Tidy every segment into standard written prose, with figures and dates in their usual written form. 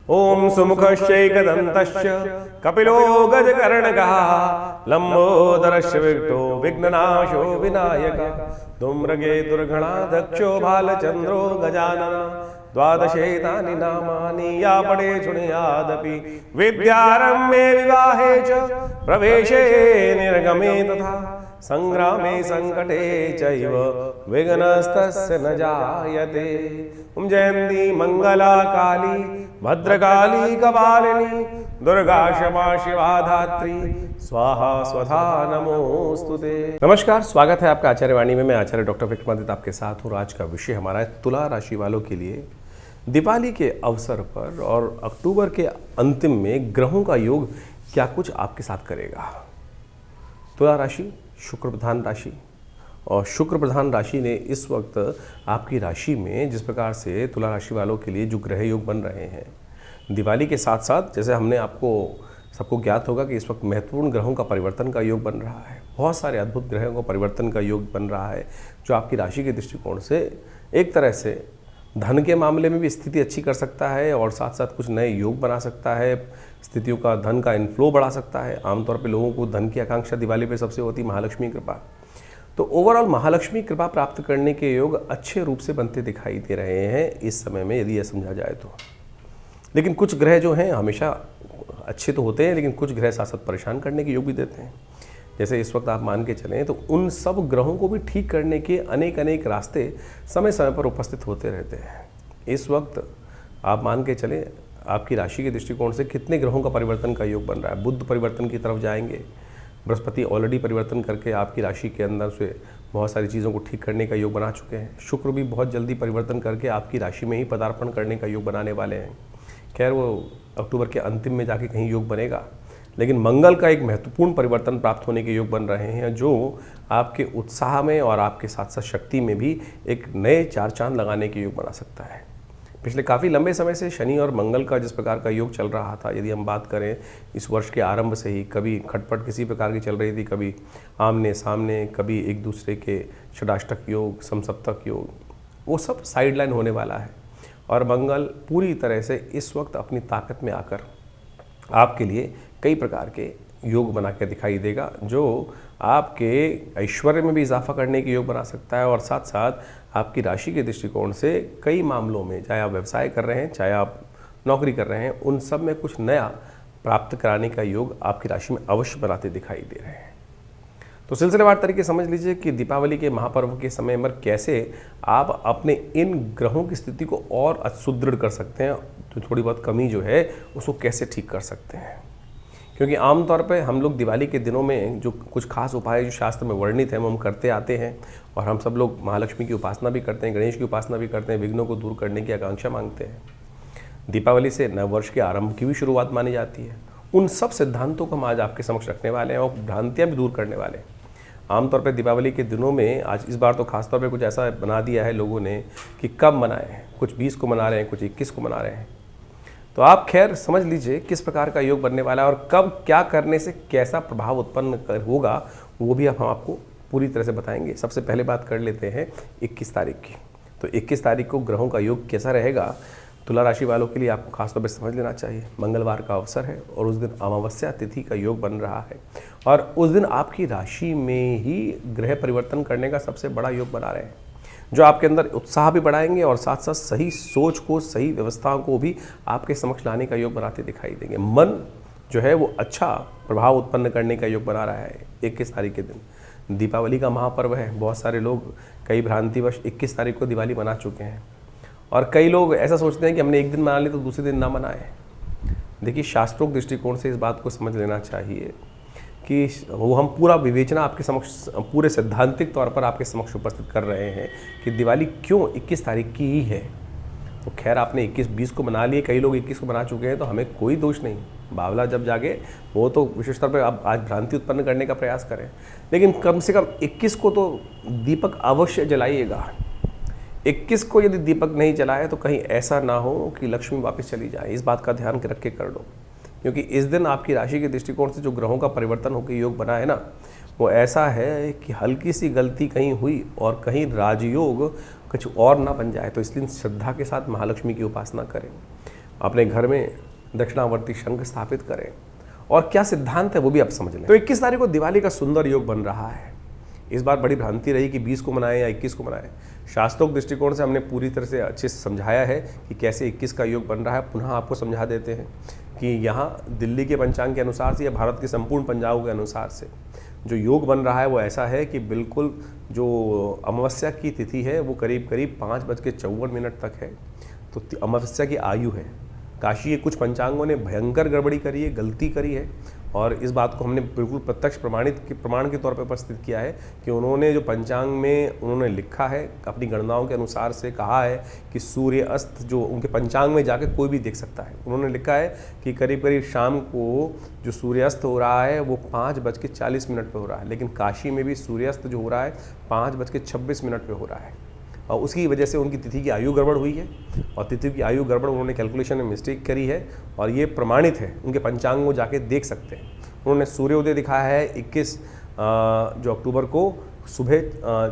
ओम सुमुखश्चैकदन्तश्च कपिलो गजकर्णकः लंबोदरश्च विघ्नो विघ्ननाशो विनायकः धूम्रकेतुर्गणाध्यक्षो भालचन्द्रो गजाननः द्वादशेतानि नामानि या पठे शृणुयादपि विद्यारम्भे विवाहे च प्रवेशे निर्गमे तथा संग्रामे संकटे चैव विघ्नस्तस्य न जायते। ओम जयंती मंगला काली भद्रकाली कपालिनी दुर्गा क्षमा शिवा धात्री स्वाहा स्वधा नमोस्तुते। नमस्कार, स्वागत है आपका आचार्य वाणी में। मैं आचार्य डॉक्टर विक्रमादित्य आपके साथ हूँ। आज का विषय हमारा है तुला राशि वालों के लिए दिवाली के अवसर पर और अक्टूबर के अंतिम में ग्रहों का योग क्या कुछ आपके साथ करेगा। तुला राशि शुक्र प्रधान राशि और शुक्र प्रधान राशि ने इस वक्त आपकी राशि में जिस प्रकार से तुला राशि वालों के लिए जो ग्रह योग बन रहे हैं दिवाली के साथ साथ, जैसे हमने आपको सबको ज्ञात होगा कि इस वक्त महत्वपूर्ण ग्रहों का परिवर्तन का योग बन रहा है। बहुत सारे अद्भुत ग्रहों का परिवर्तन का योग बन रहा है जो आपकी राशि के दृष्टिकोण से एक तरह से धन के मामले में भी स्थिति अच्छी कर सकता है और साथ साथ कुछ नए योग बना सकता है। स्थितियों का धन का इनफ्लो बढ़ा सकता है। आमतौर पे लोगों को धन की आकांक्षा दिवाली पे सबसे होती महालक्ष्मी कृपा। तो ओवरऑल महालक्ष्मी कृपा प्राप्त करने के योग अच्छे रूप से बनते दिखाई दे रहे हैं इस समय में, यदि यह समझा जाए तो। लेकिन कुछ ग्रह जो हैं हमेशा अच्छे तो होते हैं, लेकिन कुछ ग्रह साथ साथ परेशान करने के योग भी देते हैं। जैसे इस वक्त आप मान के चलें तो उन सब ग्रहों को भी ठीक करने के अनेक रास्ते समय समय पर उपस्थित होते रहते हैं। इस वक्त आप मान के चलें आपकी राशि के दृष्टिकोण से कितने ग्रहों का परिवर्तन का योग बन रहा है। बुध परिवर्तन की तरफ जाएंगे, बृहस्पति ऑलरेडी परिवर्तन करके आपकी राशि के अंदर से बहुत सारी चीज़ों को ठीक करने का योग बना चुके हैं। शुक्र भी बहुत जल्दी परिवर्तन करके आपकी राशि में ही पदार्पण करने का योग बनाने वाले हैं। खैर वो अक्टूबर के अंतिम में जाके कहीं योग बनेगा, लेकिन मंगल का एक महत्वपूर्ण परिवर्तन प्राप्त होने के योग बन रहे हैं जो आपके उत्साह में और आपके साथ साथ शक्ति में भी एक नए चार चांद लगाने के योग बना सकता है। पिछले काफ़ी लंबे समय से शनि और मंगल का जिस प्रकार का योग चल रहा था, यदि हम बात करें इस वर्ष के आरंभ से ही, कभी खटपट किसी प्रकार की चल रही थी, कभी आमने सामने, कभी एक दूसरे के षडाष्टक योग, समसप्तक योग, वो सब साइडलाइन होने वाला है। और मंगल पूरी तरह से इस वक्त अपनी ताकत में आकर आपके लिए कई प्रकार के योग बना के दिखाई देगा जो आपके ऐश्वर्य में भी इजाफा करने के योग बना सकता है और साथ साथ आपकी राशि के दृष्टिकोण से कई मामलों में, चाहे आप व्यवसाय कर रहे हैं, चाहे आप नौकरी कर रहे हैं, उन सब में कुछ नया प्राप्त कराने का योग आपकी राशि में अवश्य बनाते दिखाई दे रहे हैं। तो सिलसिलेवार तरीके समझ लीजिए कि दीपावली के महापर्व के समय पर कैसे आप अपने इन ग्रहों की स्थिति को और सुदृढ़ कर सकते हैं, तो थोड़ी बहुत कमी जो है उसको कैसे ठीक कर सकते हैं। क्योंकि आमतौर पे हम लोग दिवाली के दिनों में जो कुछ खास उपाय जो शास्त्र में वर्णित हैं वो हम करते आते हैं और हम सब लोग महालक्ष्मी की उपासना भी करते हैं, गणेश की उपासना भी करते हैं, विघ्नों को दूर करने की आकांक्षा मांगते हैं। दीपावली से नव वर्ष के आरंभ की भी शुरुआत मानी जाती है। उन सब सिद्धांतों को हम आज आपके समक्ष रखने वाले हैं और भ्रांतियाँ भी दूर करने वाले हैं। आमतौर पर दीपावली के दिनों में आज इस बार तो खासतौर पर कुछ ऐसा बना दिया है लोगों ने कि कब मनाएं, कुछ 20 को मना रहे हैं, कुछ 21 को मना रहे हैं। तो आप खैर समझ लीजिए किस प्रकार का योग बनने वाला है और कब क्या करने से कैसा प्रभाव उत्पन्न होगा वो भी हम आपको पूरी तरह से बताएंगे। सबसे पहले बात कर लेते हैं 21 तारीख की। तो 21 तारीख को ग्रहों का योग कैसा रहेगा तुला राशि वालों के लिए आपको खासतौर पर समझ लेना चाहिए। मंगलवार का अवसर है और उस दिन अमावस्या तिथि का योग बन रहा है और उस दिन आपकी राशि में ही ग्रह परिवर्तन करने का सबसे बड़ा योग बना रहे हैं जो आपके अंदर उत्साह भी बढ़ाएंगे और साथ साथ सही सोच को, सही व्यवस्थाओं को भी आपके समक्ष लाने का योग बनाते दिखाई देंगे। मन जो है वो अच्छा प्रभाव उत्पन्न करने का योग बना रहा है। 21 तारीख के दिन दीपावली का महापर्व है। बहुत सारे लोग कई भ्रांतिवश 21 तारीख को दिवाली मना चुके हैं और कई लोग ऐसा सोचते हैं कि हमने एक दिन मना ली तो दूसरे दिन ना मनाएं। देखिए, शास्त्रों दृष्टिकोण से इस बात को समझ लेना चाहिए कि वो हम पूरा विवेचना आपके समक्ष पूरे सैद्धांतिक तौर पर आपके समक्ष उपस्थित कर रहे हैं कि दिवाली क्यों 21 तारीख की ही है। तो खैर आपने 21-20 को मना लिए, कई लोग 21 को मना चुके हैं, तो हमें कोई दोष नहीं। बावला जब जागे वो तो विशेष तौर पर आप आज भ्रांति उत्पन्न करने का प्रयास करें, लेकिन कम से कम 21 को तो दीपक अवश्य जलाइएगा। 21 को यदि दीपक नहीं जलाए तो कहीं ऐसा ना हो कि लक्ष्मी वापस चली जाए। इस बात का ध्यान रख के कर लो, क्योंकि इस दिन आपकी राशि के दृष्टिकोण से जो ग्रहों का परिवर्तन होकर योग बना है ना, वो ऐसा है कि हल्की सी गलती कहीं हुई और कहीं राजयोग कुछ और ना बन जाए। तो इसलिए श्रद्धा के साथ महालक्ष्मी की उपासना करें। अपने घर में दक्षिणावर्ती शंख स्थापित करें। और क्या सिद्धांत है वो भी आप समझ लें। तो 21 तारीख को दिवाली का सुंदर योग बन रहा है। इस बार बड़ी भ्रांति रही कि 20 को मनाएं या 21 को मनाएं। शास्त्रोक्त दृष्टिकोण से हमने पूरी तरह से अच्छे से समझाया है कि कैसे 21 का योग बन रहा है। पुनः आपको समझा देते हैं कि यहाँ दिल्ली के पंचांग के अनुसार से या भारत के संपूर्ण पंचांगों के अनुसार से जो योग बन रहा है वो ऐसा है कि बिल्कुल जो अमावस्या की तिथि है वो करीब करीब 5:54 तक है। तो अमावस्या की आयु है। काशी के कुछ पंचांगों ने भयंकर गड़बड़ी करी है, गलती करी है, और इस बात को हमने बिल्कुल प्रत्यक्ष प्रमाण के तौर पर उपस्थित किया है कि उन्होंने जो पंचांग में उन्होंने लिखा है, अपनी गणनाओं के अनुसार से कहा है कि सूर्य अस्त जो उनके पंचांग में जाकर कोई भी देख सकता है। उन्होंने लिखा है कि करीब करीब शाम को जो सूर्यास्त हो रहा है वो 5:40 पे हो रहा है, लेकिन काशी में भी सूर्यास्त जो हो रहा है 5:26 पे हो रहा है। और उसकी वजह से उनकी तिथि की आयु गड़बड़ हुई है, और तिथि की आयु गड़बड़ उन्होंने कैलकुलेशन में मिस्टेक करी है, और ये प्रमाणित है, उनके पंचांग को जाके देख सकते हैं। उन्होंने सूर्योदय दिखाया है 21 जो अक्टूबर को सुबह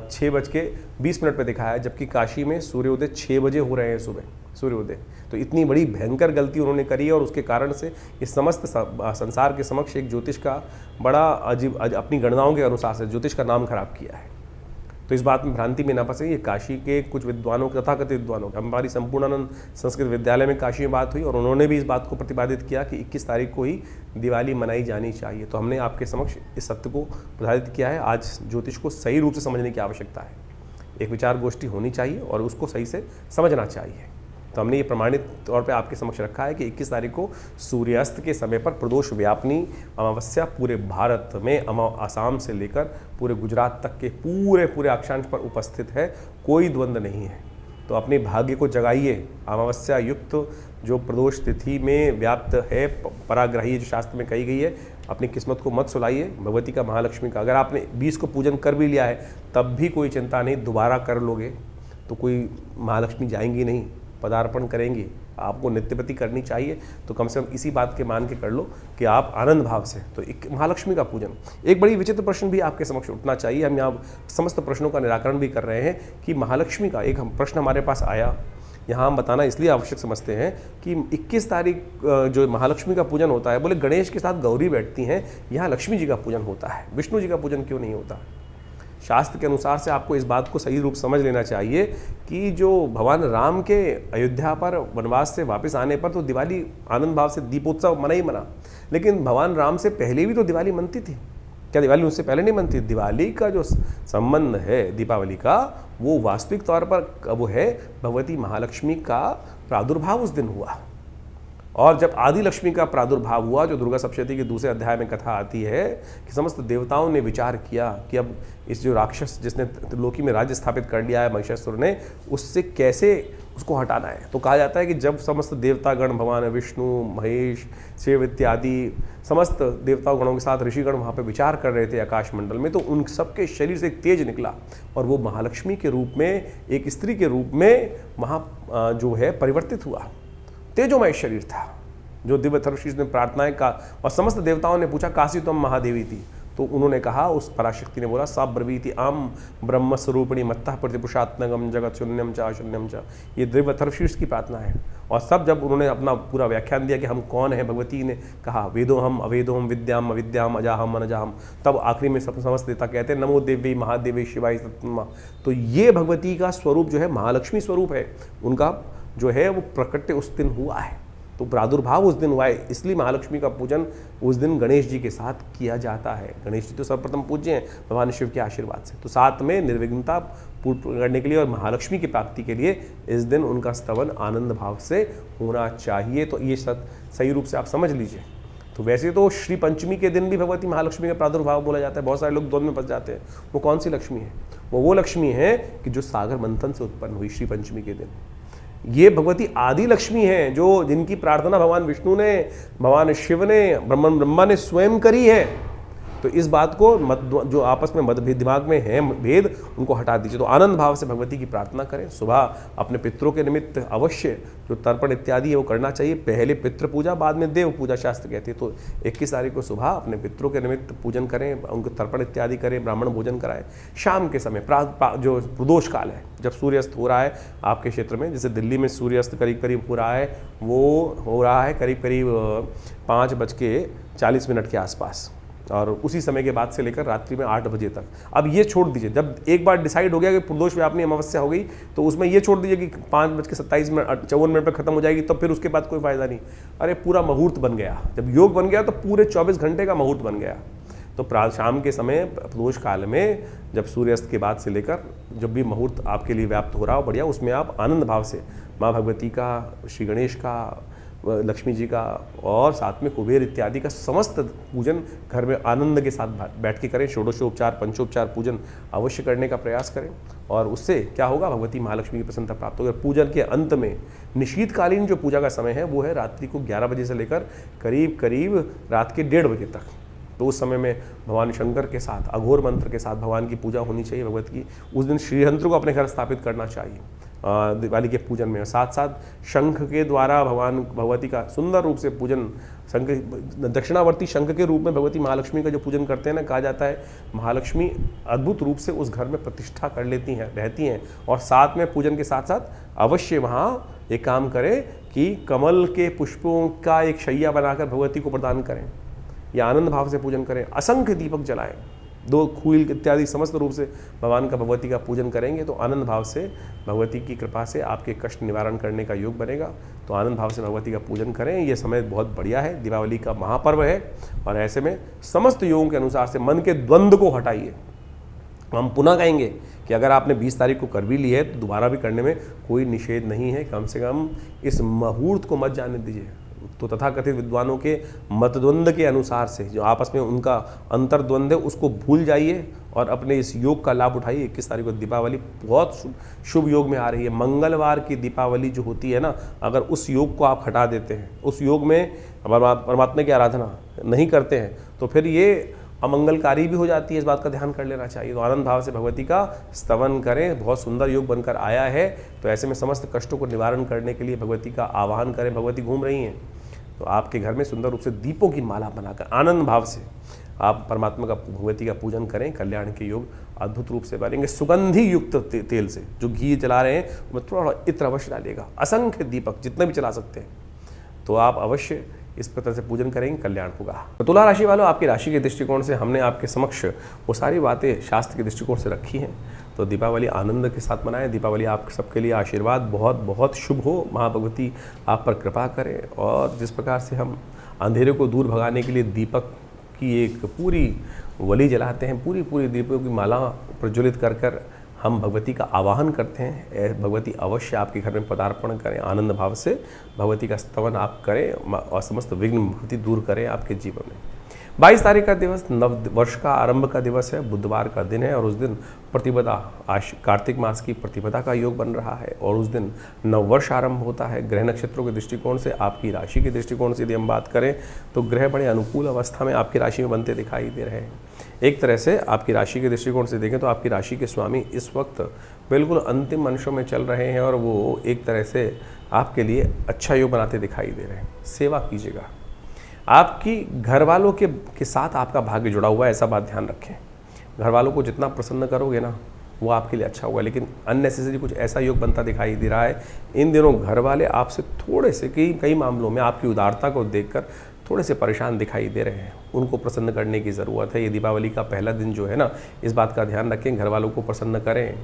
6:20 पे दिखाया है, जबकि काशी में सूर्योदय 6 बजे हो रहे हैं सुबह सूर्योदय। तो इतनी बड़ी भयंकर गलती उन्होंने करी है, और उसके कारण से इस समस्त संसार के समक्ष एक ज्योतिष का बड़ा अजीब अपनी गणनाओं के अनुसार से ज्योतिष का नाम खराब किया है। तो इस बात में भ्रांति में ना फंसे। ये काशी के कुछ विद्वानों तथाकथित विद्वानों, हमारी संपूर्णानंद संस्कृत विद्यालय में काशी में बात हुई, और उन्होंने भी इस बात को प्रतिपादित किया कि 21 तारीख को ही दिवाली मनाई जानी चाहिए। तो हमने आपके समक्ष इस सत्य को प्रतिपादित किया है। आज ज्योतिष को सही रूप से समझने की आवश्यकता है। एक विचार गोष्ठी होनी चाहिए और उसको सही से समझना चाहिए। तो हमने ये प्रमाणित तौर पे आपके समक्ष रखा है कि 21 तारीख को सूर्यास्त के समय पर प्रदोष व्यापनी अमावस्या पूरे भारत में आसाम से लेकर पूरे गुजरात तक के पूरे अक्षांश पर उपस्थित है। कोई द्वंद्व नहीं है। तो अपने भाग्य को जगाइए। अमावस्या युक्त जो प्रदोष तिथि में व्याप्त है पराग्रही जो शास्त्र में कही गई है, अपनी किस्मत को मत सुलाइए भगवती का, महालक्ष्मी का। अगर आपने 20 को पूजन कर भी लिया है तब भी कोई चिंता नहीं, दोबारा कर लोगे तो कोई महालक्ष्मी जाएंगी नहीं, पदार्पण करेंगी। आपको नित्यपति करनी चाहिए, तो कम से कम इसी बात के मान के कर लो कि आप आनंद भाव से। तो एक महालक्ष्मी का पूजन। एक बड़ी विचित्र प्रश्न भी आपके समक्ष उठना चाहिए। हम यहाँ समस्त प्रश्नों का निराकरण भी कर रहे हैं कि महालक्ष्मी का एक प्रश्न हमारे पास आया, यहाँ हम बताना इसलिए आवश्यक समझते हैं कि 21 तारीख जो महालक्ष्मी का पूजन होता है, बोले गणेश के साथ गौरी बैठती हैं, यहाँ लक्ष्मी जी का पूजन होता है, विष्णु जी का पूजन क्यों नहीं होता? शास्त्र के अनुसार से आपको इस बात को सही रूप समझ लेना चाहिए कि जो भगवान राम के अयोध्या पर वनवास से वापस आने पर तो दिवाली आनंद भाव से दीपोत्सव मना ही मना, लेकिन भगवान राम से पहले भी तो दिवाली मनती थी। क्या दिवाली उससे पहले नहीं मनती? दिवाली का जो संबंध है दीपावली का, वो वास्तविक तौर पर वो है भगवती महालक्ष्मी का प्रादुर्भाव उस दिन हुआ। और जब आदि लक्ष्मी का प्रादुर्भाव हुआ, जो दुर्गा सप्तशती के दूसरे अध्याय में कथा आती है कि समस्त देवताओं ने विचार किया कि अब इस जो राक्षस जिसने त्रिलोकी में राज्य स्थापित कर लिया है महिषासुर ने, उससे कैसे उसको हटाना है। तो कहा जाता है कि जब समस्त देवतागण भगवान विष्णु, महेश, शिव इत्यादि समस्त देवताओं गणों के साथ ऋषिगण वहाँ पे विचार कर रहे थे आकाश मंडल में, तो उन सबके शरीर से एक तेज निकला और वो महालक्ष्मी के रूप में, एक स्त्री के रूप में वहाँ जो है परिवर्तित हुआ। तेजोमय शरीर था जो दिव्य सर्वशीष ने प्रार्थनाएं का, और समस्त देवताओं ने पूछा काशी तुम महादेवी थी, तो उन्होंने कहा, उस पराशक्ति ने बोला सा ब्रवीति आम ब्रह्म स्वरूपिणी मत्तः प्रतिपुषात्मगम जगत शून्यम च शून्यम च। ये दिव्य सर्वशीष की प्रार्थना है। और सब जब उन्होंने अपना पूरा व्याख्यान दिया कि हम कौन है, भगवती ने कहा वेदो हम अवेदो हम विद्याम अविद्याम अजाहम अनजाहम, तब आखिरी में सब समस्त देवता कहते हैं नमो देवी महादेवी शिवाय सत्मा। तो ये भगवती का स्वरूप जो है महालक्ष्मी स्वरूप है, उनका जो है वो प्रकट उस दिन हुआ है। तो प्रादुर्भाव उस दिन हुआ है, इसलिए महालक्ष्मी का पूजन उस दिन गणेश जी के साथ किया जाता है। गणेश जी तो सर्वप्रथम पूज्य हैं भगवान शिव के आशीर्वाद से, तो साथ में निर्विघ्नता पूर्ण करने के लिए और महालक्ष्मी की प्राप्ति के लिए इस दिन उनका स्तवन आनंद भाव से होना चाहिए। तो ये सही रूप से आप समझ लीजिए। तो वैसे तो श्री पंचमी के दिन भी भगवती महालक्ष्मी का प्रादुर्भाव बोला जाता है। बहुत सारे लोग द्वंद्व में फंस जाते हैं। वो कौन सी लक्ष्मी है? वो लक्ष्मी है कि जो सागर मंथन से उत्पन्न हुई श्री पंचमी के दिन। ये भगवती आदि लक्ष्मी है जो जिनकी प्रार्थना भगवान विष्णु ने, भगवान शिव ने, ब्रह्मा ने स्वयं करी है। तो इस बात को जो आपस में मतभेद दिमाग में है भेद, उनको हटा दीजिए। तो आनंद भाव से भगवती की प्रार्थना करें। सुबह अपने पितरों के निमित्त अवश्य जो तर्पण इत्यादि है वो करना चाहिए। पहले पितृ पूजा, बाद में देव पूजा शास्त्र कहते हैं। तो 21 तारीख को सुबह अपने पितरों के निमित्त पूजन करें, उनको तर्पण इत्यादि करें, ब्राह्मण भोजन कराएं। शाम के समय जो प्रदोष काल है, जब सूर्यास्त हो रहा है आपके क्षेत्र में, जैसे दिल्ली में सूर्यास्त करीब करीब हो रहा है, वो हो रहा है करीब करीब 5:40 के आसपास, और उसी समय के बाद से लेकर रात्रि में 8 बजे तक। अब ये छोड़ दीजिए, जब एक बार डिसाइड हो गया कि प्रदोष व्यापनी अमावस्या हो गई, तो उसमें ये छोड़ दीजिए कि 5:57 पर खत्म हो जाएगी, तब फिर उसके बाद कोई फायदा नहीं। अरे पूरा मुहूर्त बन गया, जब योग बन गया तो पूरे 24 घंटे का मुहूर्त बन गया। तो शाम के समय प्रदोष काल में, जब सूर्यास्त के बाद से लेकर जब भी मुहूर्त आपके लिए व्याप्त हो रहा हो बढ़िया, उसमें आप आनंद भाव से माँ भगवती का, श्री गणेश का, लक्ष्मी जी का और साथ में कुबेर इत्यादि का समस्त पूजन घर में आनंद के साथ बैठ के करें। षोडशोपचार, पंचोपचार पूजन अवश्य करने का प्रयास करें, और उससे क्या होगा, भगवती महालक्ष्मी की प्रसन्नता प्राप्त होगी। पूजन के अंत में निशीतकालीन जो पूजा का समय है वो है रात्रि को 11 बजे से लेकर करीब करीब रात के 1:30 बजे तक। तो उस समय में भगवान शंकर के साथ अघोर मंत्र के साथ भगवान की पूजा होनी चाहिए भगवत की। उस दिन श्रीयंत्र को अपने घर स्थापित करना चाहिए दिवाली के पूजन में। साथ साथ शंख के द्वारा भगवान भगवती का सुंदर रूप से पूजन, शंख दक्षिणावर्ती शंख के रूप में भगवती महालक्ष्मी का जो पूजन करते हैं ना, कहा जाता है महालक्ष्मी अद्भुत रूप से उस घर में प्रतिष्ठा कर लेती हैं, रहती हैं। और साथ में पूजन के साथ साथ अवश्य वहाँ एक काम करें कि कमल के पुष्पों का एक शैया बनाकर भगवती को प्रदान करें, या आनंद भाव से पूजन करें। असंख्य दीपक जलाएं, 2 खूल इत्यादि समस्त रूप से भगवान का, भगवती का पूजन करेंगे तो आनंद भाव से भगवती की कृपा से आपके कष्ट निवारण करने का योग बनेगा। तो आनंद भाव से भगवती का पूजन करें। ये समय बहुत बढ़िया है, दीपावली का महापर्व है, और ऐसे में समस्त योगों के अनुसार से मन के द्वंद्व को हटाइए। हम पुनः कहेंगे कि अगर आपने 20 तारीख को कर भी ली है तो दोबारा भी करने में कोई निषेध नहीं है। कम से कम इस मुहूर्त को मत जाने दीजिए। तो तथाकथित विद्वानों के मतद्वंद के अनुसार से जो आपस में उनका अंतर्द्वंद है उसको भूल जाइए और अपने इस योग का लाभ उठाइए। 21 तारीख को दीपावली बहुत शुभ योग में आ रही है। मंगलवार की दीपावली जो होती है ना, अगर उस योग को आप हटा देते हैं, उस योग में परमात्मा की आराधना नहीं करते हैं, तो फिर ये अमंगलकारी भी हो जाती है। इस बात का ध्यान कर लेना चाहिए। तो आनंद भाव से भगवती का स्तवन करें। बहुत सुंदर योग बनकर आया है, तो ऐसे में समस्त कष्टों को निवारण करने के लिए भगवती का आवाहन करें। भगवती घूम रही हैं, तो आपके घर में सुंदर रूप से दीपों की माला बनाकर आनंद भाव से आप परमात्मा का, भगवती का पूजन करें। कल्याण के योग अद्भुत रूप से बनेंगे। सुगंधी युक्त तेल से जो घी जला रहे हैं उसमें थोड़ा इत्र अवश्य डालिएगा। असंख्य दीपक जितने भी चला सकते हैं, तो आप अवश्य इस प्रकार से पूजन करेंगे, कल्याण होगा। तो तुला राशि वालों, आपकी राशि के दृष्टिकोण से हमने आपके समक्ष वो सारी बातें शास्त्र के दृष्टिकोण से रखी हैं। तो दीपावली आनंद के साथ मनाएं। दीपावली आप सबके लिए आशीर्वाद बहुत बहुत शुभ हो। माँ भगवती आप पर कृपा करें, और जिस प्रकार से हम अंधेरे को दूर भगाने के लिए दीपक की एक पूरी वली जलाते हैं, पूरी पूरी दीपों की माला प्रज्वलित कर कर हम भगवती का आवाहन करते हैं। भगवती अवश्य आपके घर में पदार्पण करें। आनंद भाव से भगवती का स्तवन आप करें और समस्त विघ्न भगवती दूर करें आपके जीवन में। 22 तारीख का दिवस नव वर्ष का आरंभ का दिवस है, बुधवार का दिन है, और उस दिन प्रतिपदा कार्तिक मास की प्रतिपदा का योग बन रहा है, और उस दिन नव वर्ष आरंभ होता है। ग्रह नक्षत्रों के दृष्टिकोण से, आपकी राशि के दृष्टिकोण से यदि हम बात करें तो ग्रह बड़े अनुकूल अवस्था में आपकी राशि में बनते दिखाई दे रहे हैं। एक तरह से आपकी राशि के दृष्टिकोण से देखें तो आपकी राशि के स्वामी इस वक्त बिल्कुल अंतिम अंशों में चल रहे हैं, और वो एक तरह से आपके लिए अच्छा योग बनाते दिखाई दे रहे हैं। सेवा कीजिएगा। आपकी घर वालों के साथ आपका भाग्य जुड़ा हुआ है, ऐसा बात ध्यान रखें। घर वालों को जितना प्रसन्न करोगे ना, वो आपके लिए अच्छा होगा। लेकिन अननेसेसरी कुछ ऐसा योग बनता दिखाई दे रहा है इन दिनों। घर वाले आपसे थोड़े से कई मामलों में आपकी उदारता को देखकर थोड़े से परेशान दिखाई दे रहे हैं। उनको प्रसन्न करने की ज़रूरत है। ये दीपावली का पहला दिन जो है ना, इस बात का ध्यान रखें, घर वालों को प्रसन्न करें।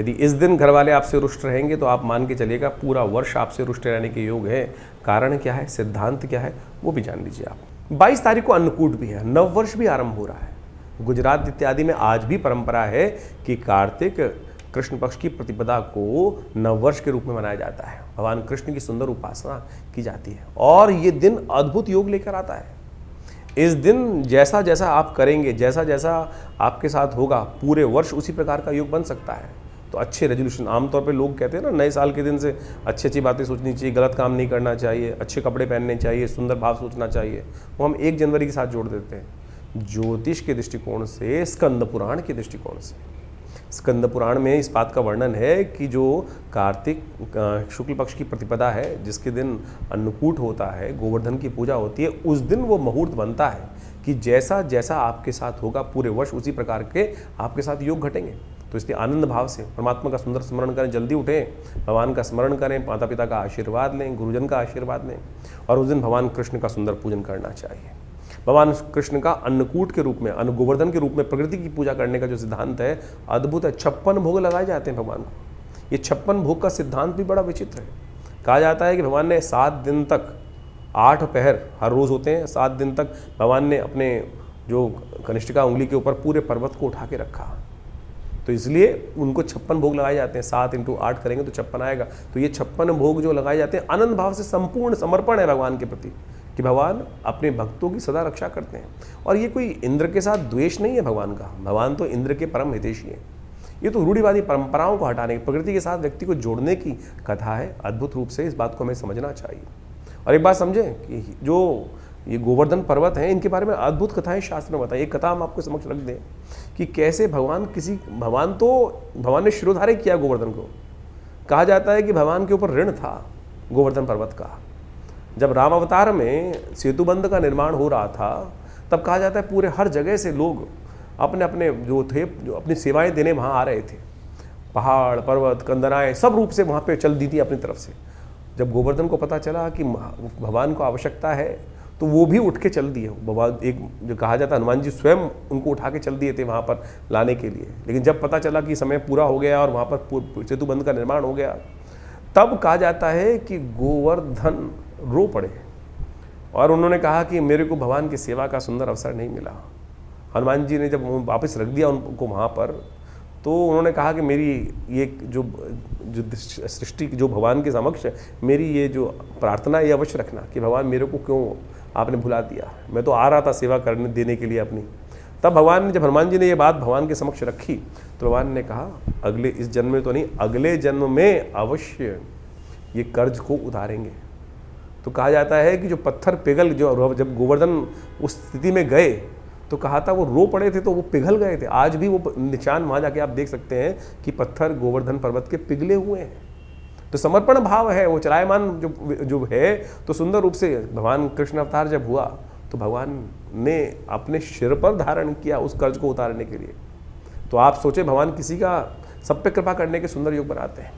यदि इस दिन घर वाले आपसे रुष्ट रहेंगे तो आप मान के चलिएगा पूरा वर्ष आपसे रुष्ट रहने के योग है। कारण क्या है, सिद्धांत क्या है, वो भी जान लीजिए आप। 22 तारीख को अन्नकूट भी है, नव वर्ष भी आरंभ हो रहा है। गुजरात इत्यादि में आज भी परंपरा है कि कार्तिक कृष्ण पक्ष की प्रतिपदा को नववर्ष के रूप में मनाया जाता है। भगवान कृष्ण की सुंदर उपासना की जाती है, और ये दिन अद्भुत योग लेकर आता है। इस दिन जैसा जैसा आप करेंगे, जैसा जैसा आपके साथ होगा, पूरे वर्ष उसी प्रकार का योग बन सकता है। तो अच्छे रेजोल्यूशन, आमतौर पे लोग कहते हैं ना, नए साल के दिन से अच्छी अच्छी बातें सोचनी चाहिए, गलत काम नहीं करना चाहिए, अच्छे कपड़े पहनने चाहिए, सुंदर भाव सोचना चाहिए, वो हम 1 जनवरी के साथ जोड़ देते हैं। ज्योतिष के दृष्टिकोण से, स्कंद पुराण के दृष्टिकोण से। स्कंद पुराण में इस बात का वर्णन है कि जो कार्तिक शुक्ल पक्ष की प्रतिपदा है, जिसके दिन अन्नकूट होता है, गोवर्धन की पूजा होती है, उस दिन वो मुहूर्त बनता है कि जैसा जैसा आपके साथ होगा पूरे वर्ष उसी प्रकार के आपके साथ योग घटेंगे। तो इसलिए आनंद भाव से परमात्मा का सुंदर स्मरण करें, जल्दी उठें, भगवान का स्मरण करें, माता पिता का आशीर्वाद लें, गुरुजन का आशीर्वाद लें, और उस दिन भगवान कृष्ण का सुंदर पूजन करना चाहिए। भगवान कृष्ण का अन्नकूट के रूप में, अन्न गोवर्धन के रूप में प्रकृति की पूजा करने का जो सिद्धांत है, अद्भुत है। 56 भोग लगाए जाते हैं भगवान को। ये 56 भोग का सिद्धांत भी बड़ा विचित्र है। कहा जाता है कि भगवान ने 7 दिन तक 8 पहर हर रोज़ होते हैं, 7 दिन तक भगवान ने अपने जो कनिष्ठिका उंगली के ऊपर पूरे पर्वत को उठा के रखा। तो इसलिए उनको 56 भोग लगाए जाते हैं। 7 × 8 करेंगे तो 56 आएगा। तो ये 56 भोग जो लगाए जाते हैं, आनंद भाव से संपूर्ण समर्पण है भगवान के प्रति, कि भगवान अपने भक्तों की सदा रक्षा करते हैं। और ये कोई इंद्र के साथ द्वेष नहीं है भगवान का। भगवान तो इंद्र के परम हितैषी हैं। ये तो रूढ़िवादी परंपराओं को हटाने, प्रकृति के साथ व्यक्ति को जोड़ने की कथा है। अद्भुत रूप से इस बात को हमें समझना चाहिए। और एक बात समझें कि जो ये गोवर्धन पर्वत हैं, इनके बारे में अद्भुत कथाएं शास्त्र में बताएं। एक कथा हम आपको समक्ष रख दें कि कैसे भगवान ने शिरोधार्य किया गोवर्धन को। कहा जाता है कि भगवान के ऊपर ऋण था गोवर्धन पर्वत का। जब राम अवतार में सेतुबंध का निर्माण हो रहा था, तब कहा जाता है पूरे हर जगह से लोग अपने अपने जो अपनी सेवाएं देने वहाँ आ रहे थे। पहाड़, पर्वत, कंदराएं सब रूप से वहाँ पे चल दी थी अपनी तरफ से। जब गोवर्धन को पता चला कि भगवान को आवश्यकता है, तो वो भी उठ के चल दिए। भगवान, एक जो कहा जाता है हनुमान जी स्वयं उनको उठा के चल दिए थे वहाँ पर लाने के लिए। लेकिन जब पता चला कि समय पूरा हो गया और वहाँ पर सेतुबंध का निर्माण हो गया, तब कहा जाता है कि गोवर्धन रो पड़े और उन्होंने कहा कि मेरे को भगवान की सेवा का सुंदर अवसर नहीं मिला। हनुमान जी ने जब वापस रख दिया उनको वहाँ पर, तो उन्होंने कहा कि मेरी ये जो सृष्टि जो भगवान के समक्ष मेरी ये जो प्रार्थना ये अवश्य रखना कि भगवान मेरे को क्यों आपने भुला दिया, मैं तो आ रहा था सेवा करने देने के लिए अपनी। तब भगवान ने, जब हनुमान जी ने ये बात भगवान के समक्ष रखी, तो भगवान ने कहा अगले इस जन्म में तो नहीं, अगले जन्म में अवश्य ये कर्ज को उतारेंगे। तो कहा जाता है कि जो पत्थर पिघल, जो जब गोवर्धन उस स्थिति में गए तो कहा था वो रो पड़े थे तो वो पिघल गए थे। आज भी वो निशान वहाँ जाके आप देख सकते हैं कि पत्थर गोवर्धन पर्वत के पिघले हुए हैं। तो समर्पण भाव है, वो चलायमान जो है। तो सुंदर रूप से भगवान कृष्ण अवतार जब हुआ तो भगवान ने अपने सिर पर धारण किया उस कर्ज को उतारने के लिए। तो आप सोचे भगवान किसी का सब पे कृपा करने के सुंदर योग बनाते हैं।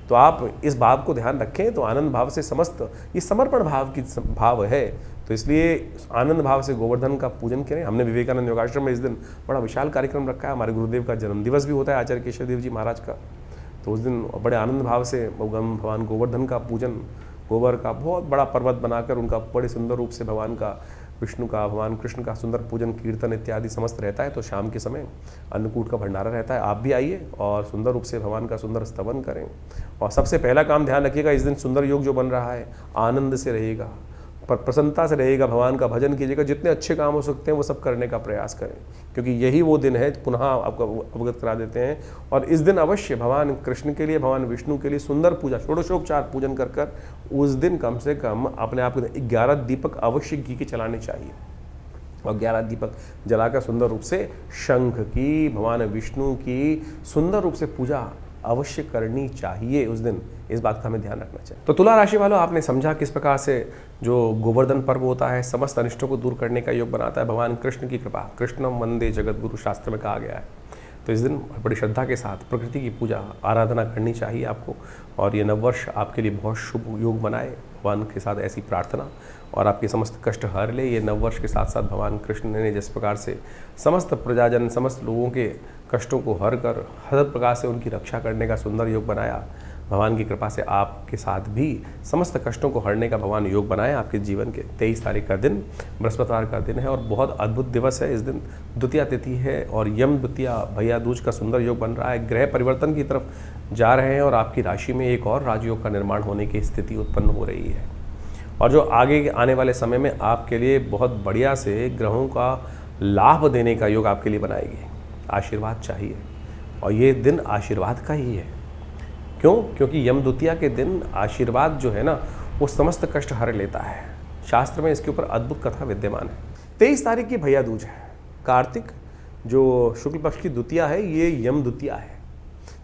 तो आप इस भाव को ध्यान रखें। तो आनंद भाव से समस्त ये समर्पण भाव की भाव है। तो इसलिए आनंद भाव से गोवर्धन का पूजन करें। हमने विवेकानंद योगाश्रम में इस दिन बड़ा विशाल कार्यक्रम रखा है। हमारे गुरुदेव का जन्म दिवस भी होता है, आचार्य केशव देव जी महाराज का। तो उस दिन बड़े आनंद भाव से भगवान गोवर्धन का पूजन, गोबर का बहुत बड़ा पर्वत बनाकर उनका बड़े सुंदर रूप से भगवान का, विष्णु का, भगवान कृष्ण का सुंदर पूजन, कीर्तन इत्यादि समस्त रहता है। तो शाम के समय अन्नकूट का भंडारा रहता है। आप भी आइए और सुंदर रूप से भगवान का सुंदर स्तवन करें। और सबसे पहला काम ध्यान रखिएगा, इस दिन सुंदर योग जो बन रहा है आनंद से रहेगा, पर प्रसन्नता से रहेगा। भगवान का भजन कीजिएगा, जितने अच्छे काम हो सकते हैं वो सब करने का प्रयास करें, क्योंकि यही वो दिन है। पुनः आपको अवगत करा देते हैं। और इस दिन अवश्य भगवान कृष्ण के लिए, भगवान विष्णु के लिए सुंदर पूजा, षोडशोपचार पूजन कर कर उस दिन कम से कम अपने आप को 11 दीपक अवश्य घी के चलाने चाहिए। और 11 दीपक जलाकर सुंदर रूप से शंख की, भगवान विष्णु की सुंदर रूप से पूजा अवश्य करनी चाहिए उस दिन। इस बात का हमें ध्यान रखना चाहिए। तो तुला राशि वालों, आपने समझा किस प्रकार से जो गोवर्धन पर्व होता है समस्त अनिष्टों को दूर करने का योग बनाता है। भगवान कृष्ण की कृपा, कृष्णम वंदे जगत गुरु शास्त्र में कहा गया है। तो इस दिन बड़ी श्रद्धा के साथ प्रकृति की पूजा आराधना करनी चाहिए आपको। और ये नववर्ष आपके लिए बहुत शुभ योग बनाए। भगवान के साथ ऐसी प्रार्थना और आपके समस्त कष्ट हर ले। ये नववर्ष के साथ साथ भगवान कृष्ण ने जिस प्रकार से समस्त प्रजाजन, समस्त लोगों के कष्टों को हर कर हर प्रकार से उनकी रक्षा करने का सुंदर योग बनाया, भगवान की कृपा से आपके साथ भी समस्त कष्टों को हरने का भगवान योग बनाए। आपके जीवन के 23 तारीख का दिन बृहस्पतिवार का दिन है और बहुत अद्भुत दिवस है। इस दिन द्वितीया तिथि है और यम द्वितीया भैया दूज का सुंदर योग बन रहा है। ग्रह परिवर्तन की तरफ जा रहे हैं और आपकी राशि में एक और राजयोग का निर्माण होने की स्थिति उत्पन्न हो रही है। और जो आगे आने वाले समय में आपके लिए बहुत बढ़िया से ग्रहों का लाभ देने का योग आपके लिए बनाएगी। आशीर्वाद चाहिए और ये दिन आशीर्वाद का ही है। क्यों? क्योंकि यम द्वितीया के दिन आशीर्वाद जो है ना, वो समस्त कष्ट हर लेता है। शास्त्र में इसके ऊपर अद्भुत कथा विद्यमान है। 23 तारीख की भैया दूज है कार्तिक जो शुक्ल पक्ष की द्वितीया है ये यम द्वितीया है।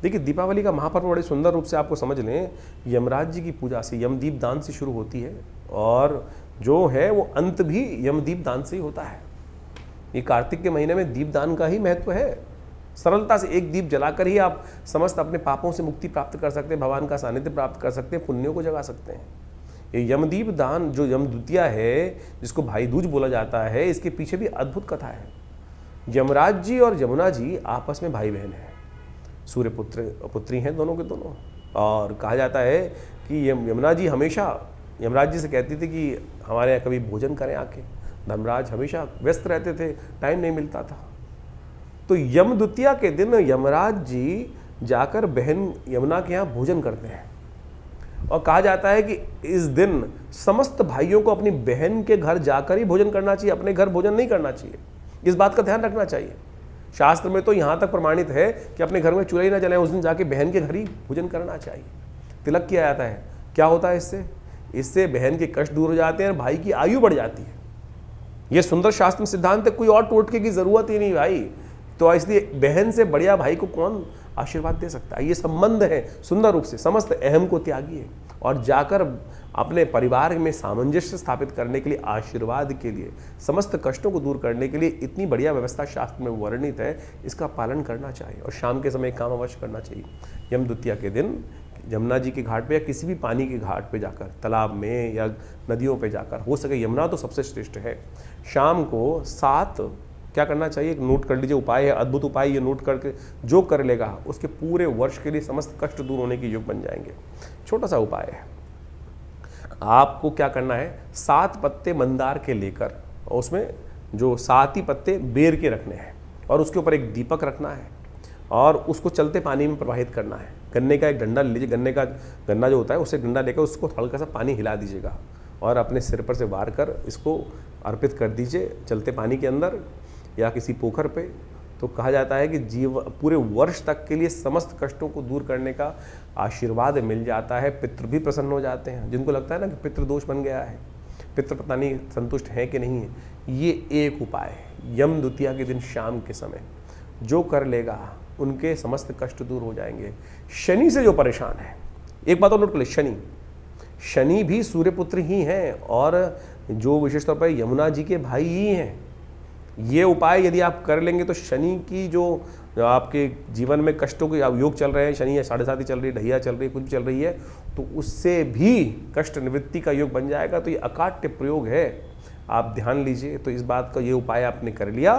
देखिए दीपावली का महापर्व बड़े सुंदर रूप से आपको समझ लें, यमराज जी की पूजा से, यमदीप दान से शुरू होती है और जो है वो अंत भी यमदीप दान से ही होता है। ये कार्तिक के महीने में दीप दान का ही महत्व है। सरलता से एक दीप जलाकर ही आप समस्त अपने पापों से मुक्ति प्राप्त कर सकते हैं, भगवान का सानिध्य प्राप्त कर सकते हैं, पुण्यों को जगा सकते हैं। ये यमदीप दान जो यम द्वितीया है, जिसको भाई दूज बोला जाता है, इसके पीछे भी अद्भुत कथा है। यमराज जी और यमुना जी आपस में भाई बहन हैं, सूर्य पुत्री हैं दोनों के दोनों। और कहा जाता है कि यमुना जी हमेशा यमराज जी से कहती थी कि हमारे यहाँ कभी भोजन करें आके। धर्मराज हमेशा व्यस्त रहते थे, टाइम नहीं मिलता था। तो यम द्वितीया के दिन यमराज जी जाकर बहन यमुना के यहाँ भोजन करते हैं और कहा जाता है कि इस दिन समस्त भाइयों को अपनी बहन के घर जाकर ही भोजन करना चाहिए, अपने घर भोजन नहीं करना चाहिए। इस बात का ध्यान रखना चाहिए। शास्त्र में तो यहाँ तक प्रमाणित है कि अपने घर में चूल्हा ही ना जलाएं, उस दिन जाके बहन के घर ही भोजन करना चाहिए। तिलक किया जाता है। क्या होता है इससे बहन के कष्ट दूर हो जाते हैं और भाई की आयु बढ़ जाती है। यह सुंदर शास्त्र में सिद्धांत है, कोई और टोटके की जरूरत ही नहीं भाई। तो इसलिए बहन से बढ़िया भाई को कौन आशीर्वाद दे सकता है। ये संबंध है सुंदर रूप से, समस्त अहम को त्यागिए और जाकर अपने परिवार में सामंजस्य स्थापित करने के लिए, आशीर्वाद के लिए, समस्त कष्टों को दूर करने के लिए इतनी बढ़िया व्यवस्था शास्त्र में वर्णित है, इसका पालन करना चाहिए। और शाम के समय काम अवश्य करना चाहिए। यम द्वितीया के दिन यमुना जी के घाट पे या किसी भी पानी के घाट पे जाकर, तालाब में या नदियों पे जाकर, हो सके यमुना तो सबसे श्रेष्ठ है, शाम को 7 क्या करना चाहिए, नोट कर लीजिए, उपाय है, अद्भुत उपाय। ये नोट करके जो कर लेगा उसके पूरे वर्ष के लिए समस्त कष्ट दूर होने के योग बन जाएंगे। छोटा सा उपाय है, आपको क्या करना है, 7 पत्ते मंदार के लेकर उसमें जो 7 ही पत्ते बेर के रखने हैं और उसके ऊपर एक दीपक रखना है और उसको चलते पानी में प्रवाहित करना है। गन्ने का एक डंडा लीजिए, गन्ना जो होता है उससे डंडा लेकर उसको हल्का सा पानी हिला दीजिएगा और अपने सिर पर से वार कर इसको अर्पित कर दीजिए चलते पानी के अंदर या किसी पोखर पे। तो कहा जाता है कि पूरे वर्ष तक के लिए समस्त कष्टों को दूर करने का आशीर्वाद मिल जाता है। पितृ भी प्रसन्न हो जाते हैं, जिनको लगता है ना कि पितृ दोष बन गया है, पितृ पता नहीं संतुष्ट है कि नहीं है। ये एक उपाय है, यम द्वितीया के दिन शाम के समय जो कर लेगा उनके समस्त कष्ट दूर हो जाएंगे। शनि से जो परेशान है, एक बात और नोट कर ले, शनि भी सूर्यपुत्र ही हैं और जो विशेष तौर पर यमुना जी के भाई ही हैं। ये उपाय यदि आप कर लेंगे तो शनि की जो आपके जीवन में कष्टों के योग चल रहे हैं, शनि या 7.5 चल रही है, ढैया चल रही है, कुछ भी चल रही है, तो उससे भी कष्ट निवृत्ति का योग बन जाएगा। तो ये अकाट्य प्रयोग है, आप ध्यान लीजिए। तो इस बात का ये उपाय आपने कर लिया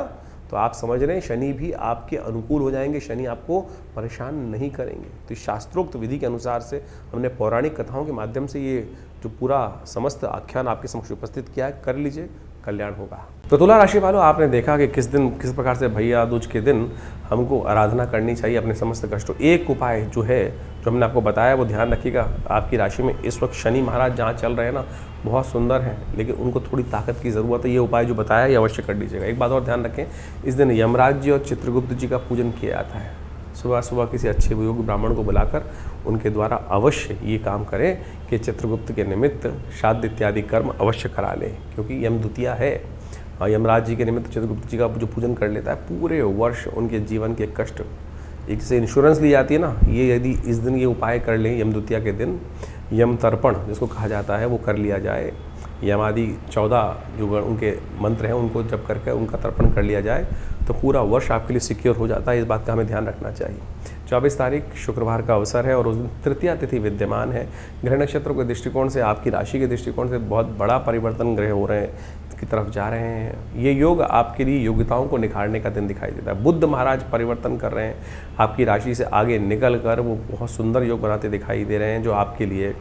तो आप समझ रहे हैं शनि भी आपके अनुकूल हो जाएंगे, शनि आपको परेशान नहीं करेंगे। तो शास्त्रोक्त विधि के अनुसार से हमने पौराणिक कथाओं के माध्यम से ये जो पूरा समस्त आख्यान आपके समक्ष उपस्थित किया है, कर लीजिए, कल्याण होगा। तो तुला राशि वालों, आपने देखा कि किस प्रकार से भैया दूज के दिन हमको आराधना करनी चाहिए अपने समस्त कष्टों। एक उपाय जो है जो हमने आपको बताया वो ध्यान रखिएगा। आपकी राशि में इस वक्त शनि महाराज जहाँ चल रहे हैं ना, बहुत सुंदर हैं, लेकिन उनको थोड़ी ताकत की ज़रूरत है। ये उपाय जो बताया ये अवश्य कर लीजिएगा। एक बात और ध्यान रखें, इस दिन यमराज जी और चित्रगुप्त जी का पूजन किया जाता है। सुबह सुबह किसी अच्छे योग्य ब्राह्मण को बुलाकर उनके द्वारा अवश्य ये काम करें कि चित्रगुप्त के निमित्त श्राद्ध इत्यादि कर्म अवश्य करा लें, क्योंकि यम द्वितीया है और यमराज जी के निमित्त चित्रगुप्त जी का जो पूजन कर लेता है, पूरे वर्ष उनके जीवन के कष्ट, एक से इंश्योरेंस ली जाती है ना, ये यदि इस दिन ये उपाय कर लें, यम द्वितीया के दिन यम तर्पण जिसको कहा जाता है वो कर लिया जाए, यमादि 14 जो उनके मंत्र हैं उनको जप करके उनका तर्पण कर लिया जाए तो पूरा वर्ष आपके लिए सिक्योर हो जाता है। इस बात का हमें ध्यान रखना चाहिए। 24 तारीख शुक्रवार का अवसर है और उस दिन तृतीया तिथि विद्यमान है। ग्रह नक्षत्रों के दृष्टिकोण से, आपकी राशि के दृष्टिकोण से बहुत बड़ा परिवर्तन ग्रह हो रहे हैं, की तरफ जा रहे हैं। ये योग आपके लिए योग्यताओं को निखारने का दिन दिखाई देता है। बुध महाराज परिवर्तन कर रहे हैं, आपकी राशि से आगे निकल कर वो बहुत सुंदर योग बनाते दिखाई दे रहे हैं, जो आपके लिए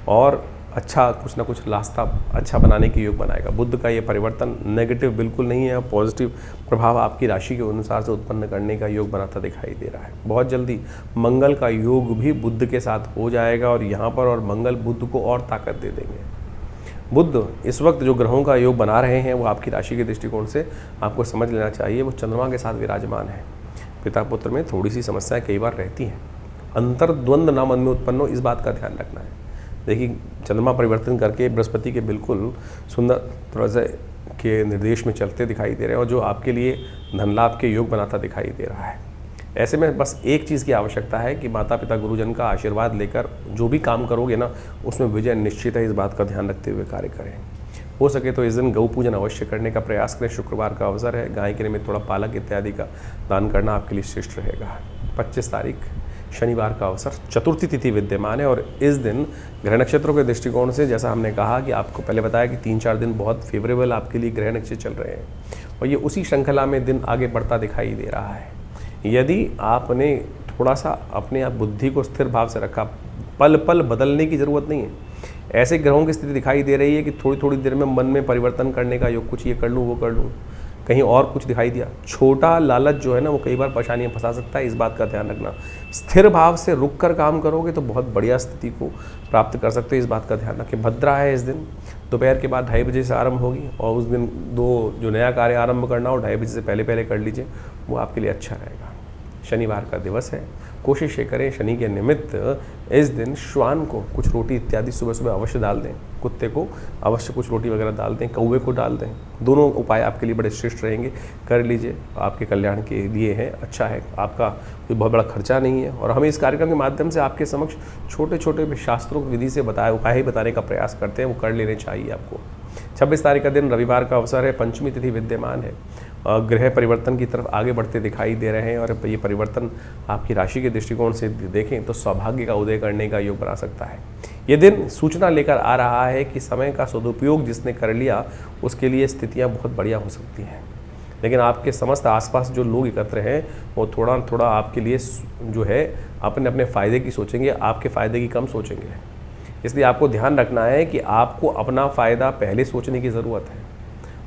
और अच्छा कुछ ना कुछ रास्ता अच्छा बनाने की योग बनाएगा। बुध का ये परिवर्तन नेगेटिव बिल्कुल नहीं है, पॉजिटिव प्रभाव आपकी राशि के अनुसार से उत्पन्न करने का योग बनाता दिखाई दे रहा है। बहुत जल्दी मंगल का योग भी बुध के साथ हो जाएगा और यहाँ पर और मंगल बुध को और ताकत दे देंगे। बुध इस वक्त जो ग्रहों का योग बना रहे हैं वो आपकी राशि के दृष्टिकोण से आपको समझ लेना चाहिए, वो चंद्रमा के साथ विराजमान है। पिता पुत्र में थोड़ी सी समस्याएं कई बार रहती हैं, अंतर्द्वंद ना मन में उत्पन्न हो, इस बात का ध्यान रखना है। देखिए चंद्रमा परिवर्तन करके बृहस्पति के बिल्कुल सुंदर थोड़ा सा के निर्देश में चलते दिखाई दे रहे हैं और जो आपके लिए धन लाभ के योग बनाता दिखाई दे रहा है। ऐसे में बस एक चीज़ की आवश्यकता है कि माता पिता गुरुजन का आशीर्वाद लेकर जो भी काम करोगे ना, उसमें विजय निश्चित है। इस बात का ध्यान रखते हुए कार्य करें। हो सके तो इस दिन गौ पूजन अवश्य करने का प्रयास करें। शुक्रवार का अवसर है, गाय के निमित्त थोड़ा पालक इत्यादि का दान करना आपके लिए श्रेष्ठ रहेगा। 25 तारीख शनिवार का अवसर, चतुर्थी तिथि विद्यमान है और इस दिन ग्रह नक्षत्रों के दृष्टिकोण से जैसा हमने कहा कि आपको पहले बताया कि 3-4 दिन बहुत फेवरेबल आपके लिए ग्रह नक्षत्र चल रहे हैं और ये उसी श्रृंखला में दिन आगे बढ़ता दिखाई दे रहा है। यदि आपने थोड़ा सा अपने आप बुद्धि को स्थिर भाव से रखा, पल पल बदलने की ज़रूरत नहीं है। ऐसे ग्रहों की स्थिति दिखाई दे रही है कि थोड़ी थोड़ी देर में मन में परिवर्तन करने का योग, कुछ ये कर लूँ वो कर लूँ, कहीं और कुछ दिखाई दिया। छोटा लालच जो है ना, वो कई बार परेशानियाँ फंसा सकता है। इस बात का ध्यान रखना। स्थिर भाव से रुक कर काम करोगे तो बहुत बढ़िया स्थिति को प्राप्त कर सकते हो। इस बात का ध्यान रखें। भद्रा है इस दिन, दोपहर के बाद 2:30 बजे से आरंभ होगी और उस दिन जो नया कार्य आरंभ करना हो 2:30 बजे से पहले पहले कर लीजिए, वो आपके लिए अच्छा रहेगा। शनिवार का दिवस है, कोशिश ये करें शनि के निमित्त इस दिन श्वान को कुछ रोटी इत्यादि सुबह सुबह अवश्य डाल दें। कुत्ते को अवश्य कुछ रोटी वगैरह डाल दें, कौवे को डाल दें। दोनों उपाय आपके लिए बड़े श्रेष्ठ रहेंगे, कर लीजिए, आपके कल्याण के लिए है, अच्छा है। आपका कोई बहुत बड़ा खर्चा नहीं है और हमें इस कार्यक्रम के माध्यम से आपके समक्ष छोटे छोटे शास्त्रों की विधि से बताए उपाय ही बताने का प्रयास करते हैं, वो कर लेने चाहिए आपको। 26 तारीख का दिन रविवार का अवसर है, पंचमी तिथि विद्यमान है। ग्रह परिवर्तन की तरफ आगे बढ़ते दिखाई दे रहे हैं और ये परिवर्तन आपकी राशि के दृष्टिकोण से देखें तो सौभाग्य का उदय करने का योग बना सकता है। ये दिन सूचना लेकर आ रहा है कि समय का सदुपयोग जिसने कर लिया उसके लिए स्थितियां बहुत बढ़िया हो सकती हैं, लेकिन आपके समस्त आसपास जो लोग एकत्र हैं वो थोड़ा थोड़ा आपके लिए जो है अपने अपने फ़ायदे की सोचेंगे, आपके फ़ायदे की कम सोचेंगे। इसलिए आपको ध्यान रखना है कि आपको अपना फ़ायदा पहले सोचने की ज़रूरत है।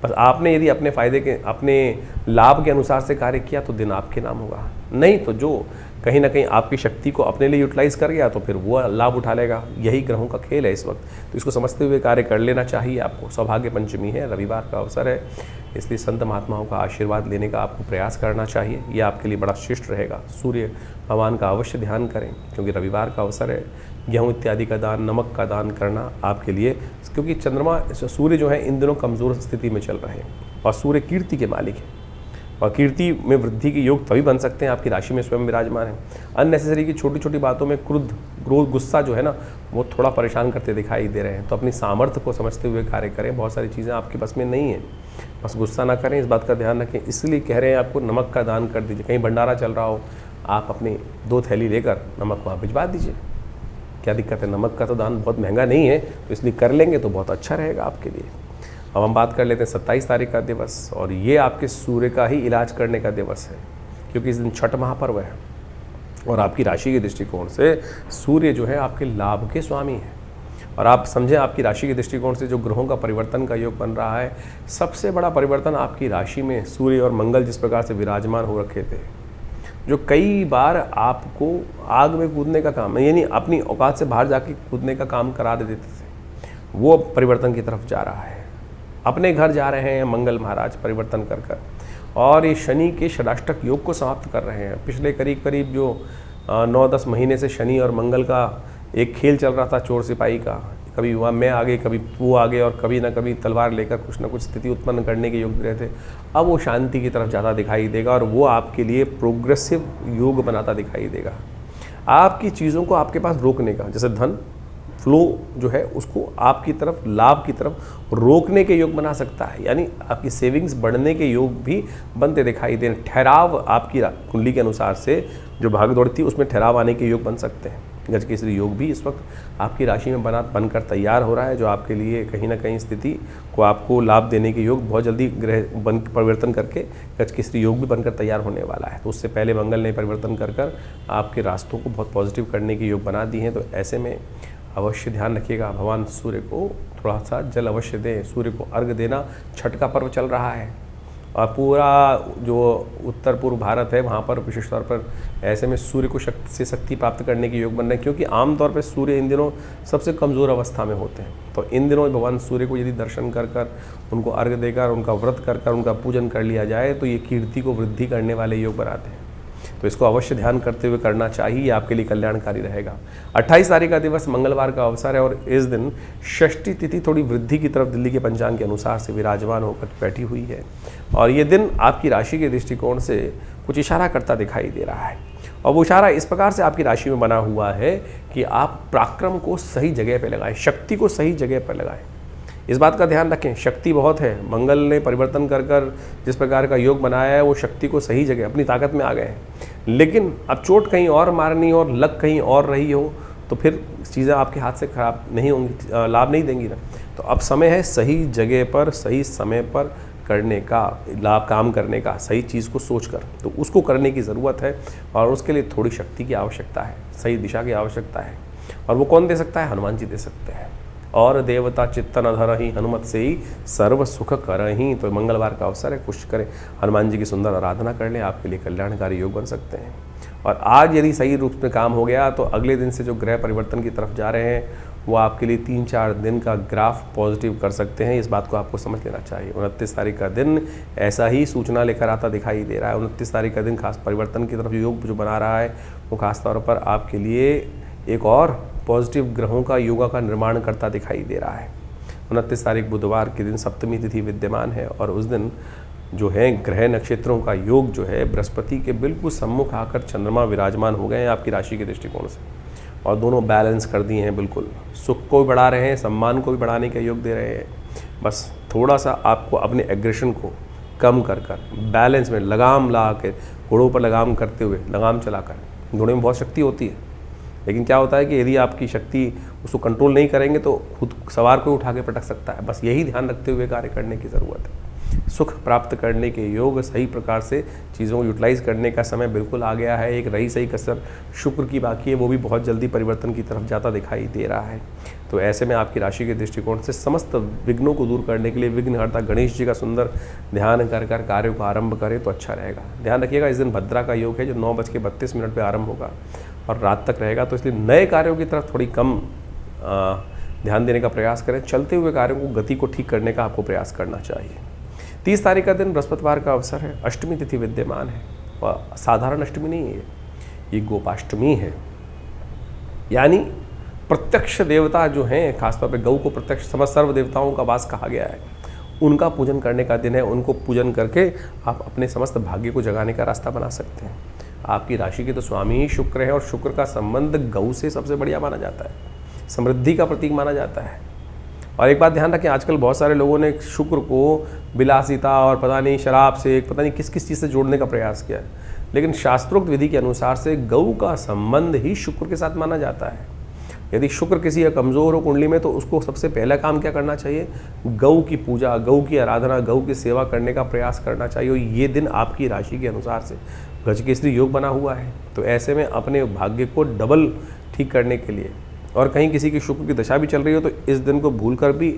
बस आपने यदि अपने फ़ायदे के, अपने लाभ के अनुसार से कार्य किया तो दिन आपके नाम होगा। नहीं तो जो कहीं ना कहीं आपकी शक्ति को अपने लिए यूटिलाइज़ कर गया तो फिर वो लाभ उठा लेगा। यही ग्रहों का खेल है इस वक्त, तो इसको समझते हुए कार्य कर लेना चाहिए आपको। सौभाग्य पंचमी है, रविवार का अवसर है, इसलिए संत महात्माओं का आशीर्वाद लेने का आपको प्रयास करना चाहिए। ये आपके लिए बड़ा श्रेष्ठ रहेगा। सूर्य भगवान का अवश्य ध्यान करें क्योंकि रविवार का अवसर है। गेहूँ इत्यादि का दान, नमक का दान करना आपके लिए, क्योंकि चंद्रमा सूर्य जो है इन दिनों कमज़ोर स्थिति में चल रहे हैं और सूर्य कीर्ति के मालिक है और कीर्ति में वृद्धि के योग तभी बन सकते हैं आपकी राशि में स्वयं विराजमान है। अननेसेसरी की छोटी छोटी बातों में क्रोध गुस्सा जो है ना, वो थोड़ा परेशान करते दिखाई दे रहे हैं, तो अपनी सामर्थ्य को समझते हुए कार्य करें। बहुत सारी चीज़ें आपके बस में नहीं है, बस गुस्सा ना करें, इस बात का ध्यान रखें। इसलिए कह रहे हैं आपको नमक का दान कर दीजिए। कहीं भंडारा चल रहा हो, आप अपनी 2 थैली लेकर नमक वहाँ भिजवा दीजिए, क्या दिक्कत है। नमक का तो दान बहुत महंगा नहीं है, तो इसलिए कर लेंगे तो बहुत अच्छा रहेगा आपके लिए। अब हम बात कर लेते हैं 27 तारीख का दिवस, और ये आपके सूर्य का ही इलाज करने का दिवस है क्योंकि इस दिन छठ महापर्व है और आपकी राशि के दृष्टिकोण से सूर्य जो है आपके लाभ के स्वामी है। और आप समझें आपकी राशि के दृष्टिकोण से जो ग्रहों का परिवर्तन का योग बन रहा है, सबसे बड़ा परिवर्तन आपकी राशि में सूर्य और मंगल जिस प्रकार से विराजमान हो रखे थे, जो कई बार आपको आग में कूदने का काम, यानी अपनी औकात से बाहर जाके कूदने का काम करा देते थे, वो परिवर्तन की तरफ जा रहा है। अपने घर जा रहे हैं मंगल महाराज परिवर्तन कर कर, और ये शनि के षडाष्टक योग को समाप्त कर रहे हैं। पिछले करीब जो 9-10 महीने से शनि और मंगल का एक खेल चल रहा था, चोर सिपाही का, कभी वह मैं आगे कभी वो आगे, और कभी ना कभी तलवार लेकर कुछ ना कुछ स्थिति उत्पन्न करने के योग रहे थे। अब वो शांति की तरफ ज़्यादा दिखाई देगा और वो आपके लिए प्रोग्रेसिव योग बनाता दिखाई देगा। आपकी चीज़ों को आपके पास रोकने का, जैसे धन फ्लो जो है उसको आपकी तरफ, लाभ की तरफ रोकने के योग बना सकता है, यानी आपकी सेविंग्स बढ़ने के योग भी बनते दिखाई दे। ठहराव आपकी कुंडली के अनुसार से जो भाग दौड़ थी उसमें ठहराव आने के योग बन सकते हैं। गजकेसरी योग भी इस वक्त आपकी राशि में बनकर तैयार हो रहा है, जो आपके लिए कहीं ना कहीं स्थिति को आपको लाभ देने के योग बहुत जल्दी ग्रह परिवर्तन करके गजकेसरी योग भी बनकर तैयार होने वाला है। तो उससे पहले मंगल ने परिवर्तन कर आपके रास्तों को बहुत पॉजिटिव करने के योग बना दिए हैं। तो ऐसे में अवश्य ध्यान रखिएगा, भगवान सूर्य को थोड़ा सा जल अवश्य दें। सूर्य को अर्घ देना, छठ का पर्व चल रहा है और पूरा जो उत्तर पूर्व भारत है वहाँ पर विशेष तौर पर ऐसे में सूर्य को शक्ति प्राप्त करने के योग बन रहे हैं, क्योंकि आमतौर पर सूर्य इन दिनों सबसे कमज़ोर अवस्था में होते हैं। तो इन दिनों भगवान सूर्य को यदि दर्शन कर उनको अर्घ देकर, उनका व्रत कर उनका पूजन कर लिया जाए तो ये कीर्ति को वृद्धि करने वाले योग बनाते हैं। तो इसको अवश्य ध्यान करते हुए करना चाहिए, आपके लिए कल्याणकारी रहेगा। 28 तारीख का दिवस मंगलवार का अवसर है और इस दिन षष्ठी तिथि थोड़ी वृद्धि की तरफ दिल्ली के पंचांग के अनुसार से विराजमान होकर बैठी हुई है और ये दिन आपकी राशि के दृष्टिकोण से कुछ इशारा करता दिखाई दे रहा है और वो इशारा इस प्रकार से आपकी राशि में बना हुआ है कि आप पराक्रम को सही जगह पर लगाएं, शक्ति को सही जगह पर लगाएं। इस बात का ध्यान रखें, शक्ति बहुत है, मंगल ने परिवर्तन कर जिस प्रकार का योग बनाया है वो शक्ति को सही जगह अपनी ताकत में आ गए हैं, लेकिन अब चोट कहीं और मारनी और लक कहीं और रही हो तो फिर चीज़ें आपके हाथ से खराब नहीं होंगी, लाभ नहीं देंगी ना। तो अब समय है सही जगह पर सही समय पर करने का, लाभ काम करने का, सही चीज़ को सोचकर, तो उसको करने की ज़रूरत है और उसके लिए थोड़ी शक्ति की आवश्यकता है, सही दिशा की आवश्यकता है। और वो कौन दे सकता है? हनुमान जी दे सकते हैं। और देवता चित्तन धरहि हनुमत से ही सर्व सुख करहि। तो मंगलवार का अवसर है, कोशिश करें हनुमान जी की सुंदर आराधना कर लें, आपके लिए कल्याणकारी योग बन सकते हैं। और आज यदि सही रूप में काम हो गया तो अगले दिन से जो ग्रह परिवर्तन की तरफ जा रहे हैं वो आपके लिए 3-4 दिन का ग्राफ पॉजिटिव कर सकते हैं। इस बात को आपको समझ लेना चाहिए। 29 तारीख का दिन ऐसा ही सूचना लेकर आता दिखाई दे रहा है। 29 तारीख का दिन खास परिवर्तन की तरफ योग जो बना रहा है वो खासतौर पर आपके लिए एक और पॉजिटिव ग्रहों का योगा का निर्माण करता दिखाई दे रहा है। 29 तारीख बुधवार के दिन सप्तमी तिथि विद्यमान है और उस दिन जो है ग्रह नक्षत्रों का योग जो है बृहस्पति के बिल्कुल सम्मुख आकर चंद्रमा विराजमान हो गए हैं आपकी राशि के दृष्टिकोण से और दोनों बैलेंस कर दिए हैं। बिल्कुल सुख को भी बढ़ा रहे हैं, सम्मान को भी बढ़ाने का योग दे रहे हैं। बस थोड़ा सा आपको अपने एग्रेशन को कम कर बैलेंस में लगाम ला के, घोड़ों पर लगाम करते हुए, लगाम चलाकर, घोड़े में बहुत शक्ति होती है लेकिन क्या होता है कि यदि आपकी शक्ति उसको कंट्रोल नहीं करेंगे तो खुद सवार को उठा के पटक सकता है। बस यही ध्यान रखते हुए कार्य करने की ज़रूरत है। सुख प्राप्त करने के योग, सही प्रकार से चीज़ों को यूटिलाइज करने का समय बिल्कुल आ गया है। एक रही सही कसर शुक्र की बाकी है, वो भी बहुत जल्दी परिवर्तन की तरफ जाता दिखाई दे रहा है। तो ऐसे में आपकी राशि के दृष्टिकोण से समस्त विघ्नों को दूर करने के लिए विघ्नहर्ता गणेश जी का सुंदर ध्यान कर कार्यों को आरंभ करें तो अच्छा रहेगा। ध्यान रखिएगा इस दिन भद्रा का योग है जो 9:32 पर आरंभ होगा और रात तक रहेगा, तो इसलिए नए कार्यों की तरफ थोड़ी कम ध्यान देने का प्रयास करें। चलते हुए कार्यों को, गति को ठीक करने का आपको प्रयास करना चाहिए। 30 तारीख का दिन बृहस्पतिवार का अवसर है, अष्टमी तिथि विद्यमान है और साधारण अष्टमी नहीं है, ये गोपाष्टमी है। यानी प्रत्यक्ष देवता जो हैं, खासतौर पे गौ को प्रत्यक्ष समस्त सर्व देवताओं का वास कहा गया है, उनका पूजन करने का दिन है। उनको पूजन करके आप अपने समस्त भाग्य को जगाने का रास्ता बना सकते हैं। आपकी राशि के तो स्वामी ही शुक्र है और शुक्र का संबंध गौ से सबसे बढ़िया माना जाता है, समृद्धि का प्रतीक माना जाता है। और एक बात ध्यान रखें, आजकल बहुत सारे लोगों ने शुक्र को विलासिता और पता नहीं शराब से, पता नहीं किस किस चीज़ से जोड़ने का प्रयास किया है, लेकिन शास्त्रोक्त विधि के अनुसार से गौ का संबंध ही शुक्र के साथ माना जाता है। यदि शुक्र किसी का कमज़ोर हो कुंडली में तो उसको सबसे पहला काम क्या करना चाहिए? गौ की पूजा, गौ की आराधना, गौ की सेवा करने का प्रयास करना चाहिए। और ये दिन आपकी राशि के अनुसार से गजकेसरी योग बना हुआ है, तो ऐसे में अपने भाग्य को डबल ठीक करने के लिए, और कहीं किसी की शुक्र की दशा भी चल रही हो तो इस दिन को भूल कर भी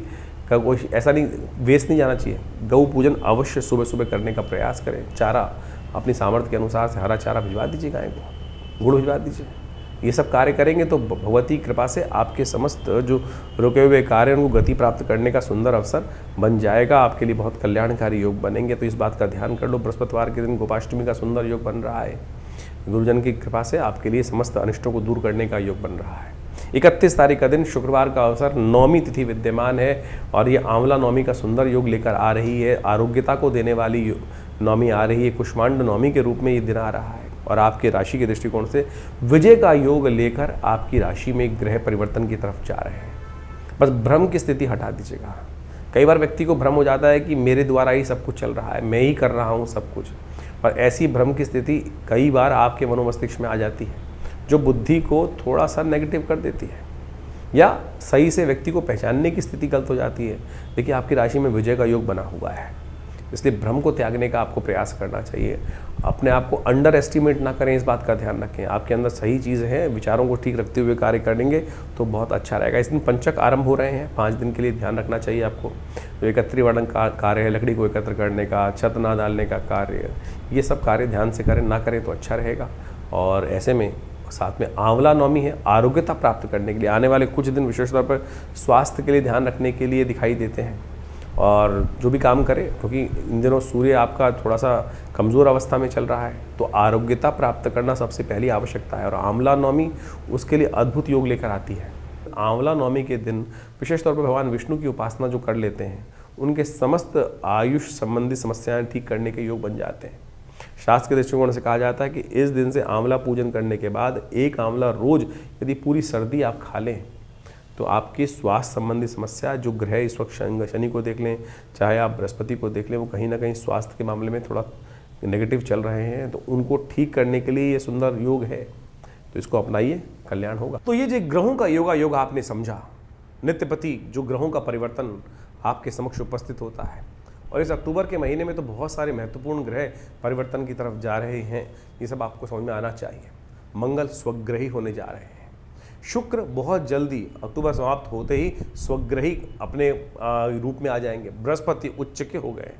कोई ऐसा नहीं वेस्ट नहीं जाना चाहिए। गौ पूजन अवश्य सुबह सुबह करने का प्रयास करें। चारा अपनी सामर्थ्य के अनुसार से हरा चारा भिजवा दीजिए, गाय को गुड़ भिजवा दीजिए। ये सब कार्य करेंगे तो भगवती कृपा से आपके समस्त जो रुके हुए कार्य उनको गति प्राप्त करने का सुंदर अवसर बन जाएगा। आपके लिए बहुत कल्याणकारी योग बनेंगे, तो इस बात का ध्यान कर लो। बृहस्पतिवार के दिन गोपाष्टमी का सुंदर योग बन रहा है। गुरुजन की कृपा से आपके लिए समस्त अनिष्टों को दूर करने का योग बन रहा है। 31 तारीख का दिन शुक्रवार का अवसर, नौमी तिथि विद्यमान है और ये आंवला नौमी का सुंदर योग लेकर आ रही है। आरोग्यता को देने वाली नौमी आ रही है, कुष्मांड नौमी के रूप में ये दिन आ रहा है और आपके राशि के दृष्टिकोण से विजय का योग लेकर आपकी राशि में ग्रह परिवर्तन की तरफ जा रहे हैं। बस भ्रम की स्थिति हटा दीजिएगा। कई बार व्यक्ति को भ्रम हो जाता है कि मेरे द्वारा ही सब कुछ चल रहा है, मैं ही कर रहा हूँ सब कुछ, और ऐसी भ्रम की स्थिति कई बार आपके मनोमस्तिष्क में आ जाती है जो बुद्धि को थोड़ा सा नेगेटिव कर देती है या सही से व्यक्ति को पहचानने की स्थिति गलत हो जाती है। देखिए आपकी राशि में विजय का योग बना हुआ है, इसलिए भ्रम को त्यागने का आपको प्रयास करना चाहिए। अपने आप को अंडर एस्टिमेट ना करें, इस बात का ध्यान रखें। आपके अंदर सही चीज़ है, विचारों को ठीक रखते हुए कार्य करेंगे तो बहुत अच्छा रहेगा। इस दिन पंचक आरंभ हो रहे हैं, 5 दिन के लिए ध्यान रखना चाहिए आपको। जो एकत्रीकरण का कार्य है, लकड़ी को एकत्र करने का, छत ना डालने का कार्य, ये सब कार्य ध्यान से करें, ना करें तो अच्छा रहेगा। और ऐसे में साथ में आंवला नौमी है, आरोग्यता प्राप्त करने के लिए आने वाले कुछ दिन विशेष तौर पर स्वास्थ्य के लिए ध्यान रखने के लिए दिखाई देते हैं। और जो भी काम करें, क्योंकि इन दिनों सूर्य आपका थोड़ा सा कमज़ोर अवस्था में चल रहा है, तो आरोग्यता प्राप्त करना सबसे पहली आवश्यकता है। और आंवला नवमी उसके लिए अद्भुत योग लेकर आती है। आंवला नवमी के दिन विशेष तौर पर भगवान विष्णु की उपासना जो कर लेते हैं, उनके समस्त आयुष संबंधी समस्याएं ठीक करने के योग बन जाते हैं। शास्त्र के दृष्टिकोण से कहा जाता है कि इस दिन से आंवला पूजन करने के बाद एक आंवला रोज यदि पूरी सर्दी आप खा लें तो आपकी स्वास्थ्य संबंधी समस्या, जो ग्रह इस वक्त शनि को देख लें, चाहे आप बृहस्पति को देख लें, वो कहीं ना कहीं स्वास्थ्य के मामले में थोड़ा नेगेटिव चल रहे हैं, तो उनको ठीक करने के लिए ये सुंदर योग है। तो इसको अपनाइए, कल्याण होगा। तो ये जो ग्रहों का योग आपने समझा, नित्यपति जो ग्रहों का परिवर्तन आपके समक्ष उपस्थित होता है, और इस अक्टूबर के महीने में तो बहुत सारे महत्वपूर्ण ग्रह परिवर्तन की तरफ जा रहे हैं। ये सब आपको समझ में आना चाहिए। मंगल स्वग्रही होने जा रहे हैं। शुक्र बहुत जल्दी अक्टूबर समाप्त होते ही स्वग्रही अपने रूप में आ जाएंगे। बृहस्पति उच्च के हो गए।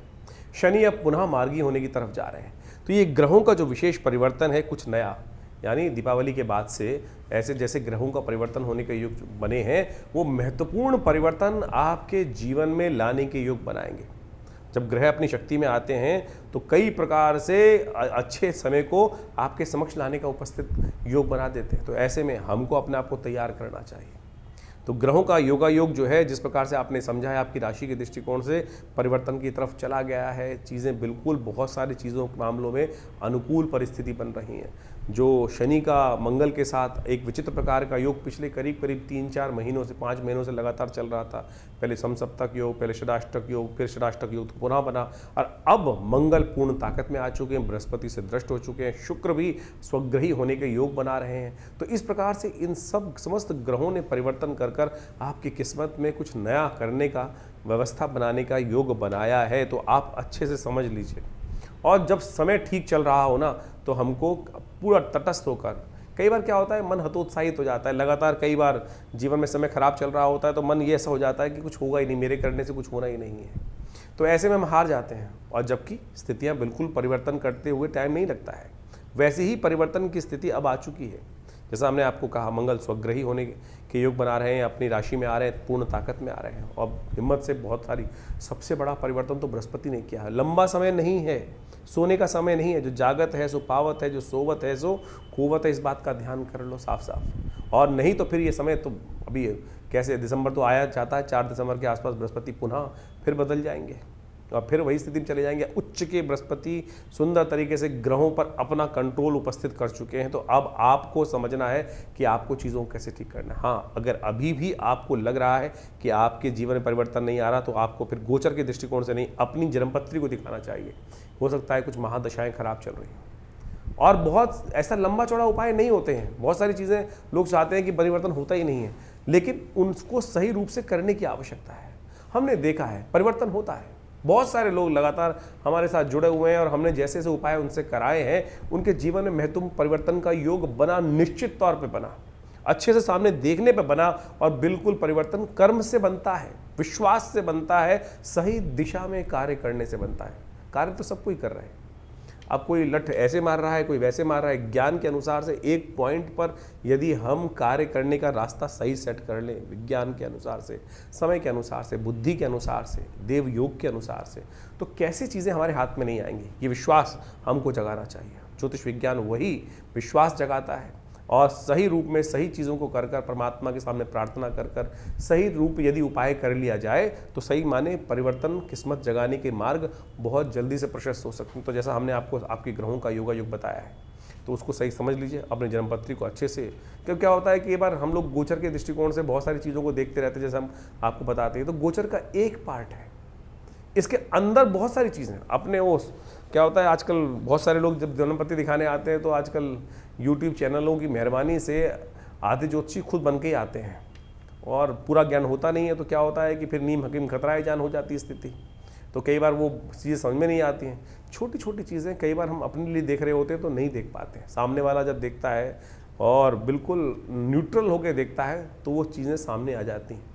शनि अब पुनः मार्गी होने की तरफ जा रहे हैं। तो ये ग्रहों का जो विशेष परिवर्तन है, कुछ नया, यानी दीपावली के बाद से ऐसे जैसे ग्रहों का परिवर्तन होने के योग बने हैं, वो महत्वपूर्ण परिवर्तन आपके जीवन में लाने के योग बनाएंगे। जब ग्रह अपनी शक्ति में आते हैं तो कई प्रकार से अच्छे समय को आपके समक्ष लाने का उपस्थित योग बना देते हैं। तो ऐसे में हमको अपने आप को तैयार करना चाहिए। तो ग्रहों का योग जो है, जिस प्रकार से आपने समझा है, आपकी राशि के दृष्टिकोण से परिवर्तन की तरफ चला गया है। चीज़ें बिल्कुल बहुत सारी चीज़ों के मामलों में अनुकूल परिस्थिति बन रही हैं। जो शनि का मंगल के साथ एक विचित्र प्रकार का योग पिछले करीब 3-4 महीनों से 5 महीनों से लगातार चल रहा था। पहले समसप्तक योग, पहले षडाष्टक योग, फिर षडाष्टक योग तो पुनः बना, और अब मंगल पूर्ण ताकत में आ चुके हैं, बृहस्पति से दृष्ट हो चुके हैं, शुक्र भी स्वग्रही होने के योग बना रहे हैं। तो इस प्रकार से इन सब समस्त ग्रहों ने परिवर्तन कर आपकी किस्मत में कुछ नया करने का, व्यवस्था बनाने का योग बनाया है। तो आप अच्छे से समझ लीजिए। और जब समय ठीक चल रहा हो ना, तो हमको पूरा तटस्थ होकर, कई बार क्या होता है, मन हतोत्साहित हो जाता है। लगातार कई बार जीवन में समय खराब चल रहा होता है तो मन ये ऐसा हो जाता है कि कुछ होगा ही नहीं, मेरे करने से कुछ होना ही नहीं है। तो ऐसे में हम हार जाते हैं। और जबकि स्थितियां बिल्कुल परिवर्तन करते हुए टाइम नहीं लगता है। वैसे ही परिवर्तन की स्थिति अब आ चुकी है। जैसा हमने आपको कहा, मंगल स्वग्रही होने के योग बना रहे हैं, अपनी राशि में आ रहे हैं, पूर्ण ताकत में आ रहे हैं। और हिम्मत से बहुत सारी, सबसे बड़ा परिवर्तन तो बृहस्पति ने किया है। लंबा समय नहीं है, सोने का समय नहीं है। जो जागत है सो पावत है, जो सोवत है सो खोवत है। इस बात का ध्यान कर लो साफ साफ। और नहीं तो फिर ये समय तो अभी कैसे, दिसंबर तो आया जाता है, 4 दिसंबर के आसपास बृहस्पति पुनः फिर बदल जाएंगे और फिर वही स्थिति में चले जाएंगे। उच्च के बृहस्पति सुंदर तरीके से ग्रहों पर अपना कंट्रोल उपस्थित कर चुके हैं। तो अब आपको समझना है कि आपको चीज़ों को कैसे ठीक करना है। हाँ, अगर अभी भी आपको लग रहा है कि आपके जीवन में परिवर्तन नहीं आ रहा, तो आपको फिर गोचर के दृष्टिकोण से नहीं, अपनी जन्मपत्री को दिखाना चाहिए। हो सकता है कुछ महादशाएं खराब चल रही हैं। और बहुत ऐसा लंबा चौड़ा उपाय नहीं होते हैं। बहुत सारी चीज़ें लोग चाहते हैं कि परिवर्तन होता ही नहीं है, लेकिन उनको सही रूप से करने की आवश्यकता है। हमने देखा है परिवर्तन होता है। बहुत सारे लोग लगातार हमारे साथ जुड़े हुए हैं और हमने जैसे जैसे उपाय उनसे कराए हैं, उनके जीवन में महत्वपूर्ण परिवर्तन का योग बना, निश्चित तौर पे बना, अच्छे से सामने देखने पे बना। और बिल्कुल परिवर्तन कर्म से बनता है, विश्वास से बनता है, सही दिशा में कार्य करने से बनता है। कार्य तो सब कोई कर रहे हैं। अब कोई लठ ऐसे मार रहा है, कोई वैसे मार रहा है। ज्ञान के अनुसार से एक पॉइंट पर यदि हम कार्य करने का रास्ता सही सेट कर लें, विज्ञान के अनुसार से, समय के अनुसार से, बुद्धि के अनुसार से, देव योग के अनुसार से, तो कैसी चीज़ें हमारे हाथ में नहीं आएंगी। ये विश्वास हमको जगाना चाहिए। ज्योतिष विज्ञान वही विश्वास जगाता है। और सही रूप में सही चीज़ों को कर कर, परमात्मा के सामने प्रार्थना कर कर, सही रूप यदि उपाय कर लिया जाए, तो सही माने परिवर्तन, किस्मत जगाने के मार्ग बहुत जल्दी से प्रशस्त हो सकते हैं। तो जैसा हमने आपको आपके ग्रहों का योग बताया है, तो उसको सही समझ लीजिए, अपने जन्मपत्री को अच्छे से। क्योंकि क्या होता है कि एक बार हम लोग गोचर के दृष्टिकोण से बहुत सारी चीज़ों को देखते रहते हैं, जैसे हम आपको बताते हैं। तो गोचर का एक पार्ट है, इसके अंदर बहुत सारी चीज़ें अपने वो क्या होता है, आजकल बहुत सारे लोग जब जन्मपत्री दिखाने आते हैं, तो आजकल यूट्यूब चैनलों की मेहरबानी से आधे ज्योतिषी खुद बन के ही आते हैं और पूरा ज्ञान होता नहीं है। तो क्या होता है कि फिर नीम हकीम खतराए जान हो जाती है स्थिति। तो कई बार वो चीज़ें समझ में नहीं आती हैं। छोटी छोटी चीज़ें कई बार हम अपने लिए देख रहे होते हैं तो नहीं देख पाते हैं। सामने वाला जब देखता है और बिल्कुल न्यूट्रल होकर देखता है, तो वो चीज़ें सामने आ जाती हैं।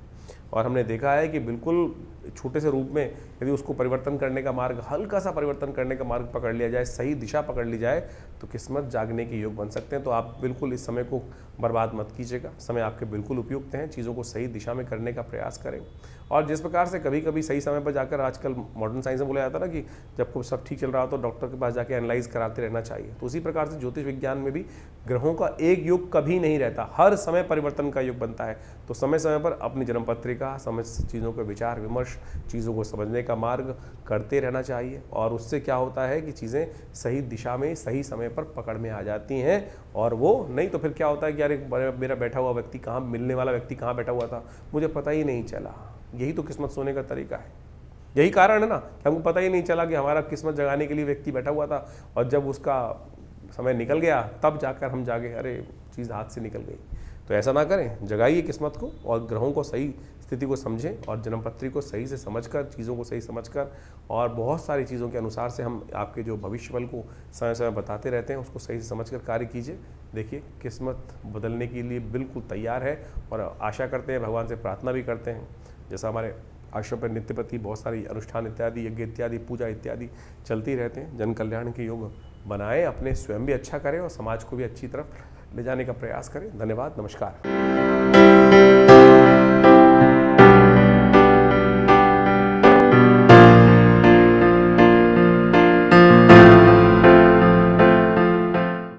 और हमने देखा है कि बिल्कुल छोटे से रूप में यदि उसको परिवर्तन करने का मार्ग, हल्का सा परिवर्तन करने का मार्ग पकड़ लिया जाए, सही दिशा पकड़ ली जाए, तो किस्मत जागने के योग बन सकते हैं। तो आप बिल्कुल इस समय को बर्बाद मत कीजिएगा। समय आपके बिल्कुल उपयुक्त हैं। चीज़ों को सही दिशा में करने का प्रयास करें और जिस प्रकार से कभी कभी सही समय पर जाकर, आजकल मॉडर्न साइंस में बोला जाता है ना कि जब कुछ सब ठीक चल रहा हो तो डॉक्टर के पास जाके एनालाइज कराते रहना चाहिए, तो उसी प्रकार से ज्योतिष विज्ञान में भी ग्रहों का एक युग कभी नहीं रहता, हर समय परिवर्तन का युग बनता है। तो समय समय पर अपनी जन्म पत्रिका, समय चीज़ों का विचार विमर्श, चीज़ों को समझने का मार्ग करते रहना चाहिए, और उससे क्या होता है कि चीज़ें सही दिशा में सही समय पर पकड़ में आ जाती हैं। और वो नहीं तो फिर क्या होता है कि यार मेरा बैठा हुआ व्यक्ति कहाँ, मिलने वाला व्यक्ति कहाँ बैठा हुआ था, मुझे पता ही नहीं चला। यही तो किस्मत सोने का तरीका है, यही कारण है ना कि हमको पता ही नहीं चला कि हमारा किस्मत जगाने के लिए व्यक्ति बैठा हुआ था, और जब उसका समय निकल गया तब जाकर हम जागे, अरे चीज़ हाथ से निकल गई। तो ऐसा ना करें, जगाइए किस्मत को और ग्रहों को सही स्थिति को समझें और जन्मपत्री को सही से समझकर, चीज़ों को सही समझकर, और बहुत सारी चीज़ों के अनुसार से हम आपके जो भविष्यफल को समय समय बताते रहते हैं, उसको सही से समझकर कार्य कीजिए। देखिए किस्मत बदलने के लिए बिल्कुल तैयार है, और आशा करते हैं, भगवान से प्रार्थना भी करते हैं, जैसा हमारे आश्रम पर नित्य प्रति बहुत सारी अनुष्ठान इत्यादि, यज्ञ इत्यादि, पूजा इत्यादि चलती रहते हैं। जन कल्याण के योग बनाएं, अपने स्वयं भी अच्छा करें और समाज को भी अच्छी तरफ ले जाने का प्रयास करें। धन्यवाद, नमस्कार।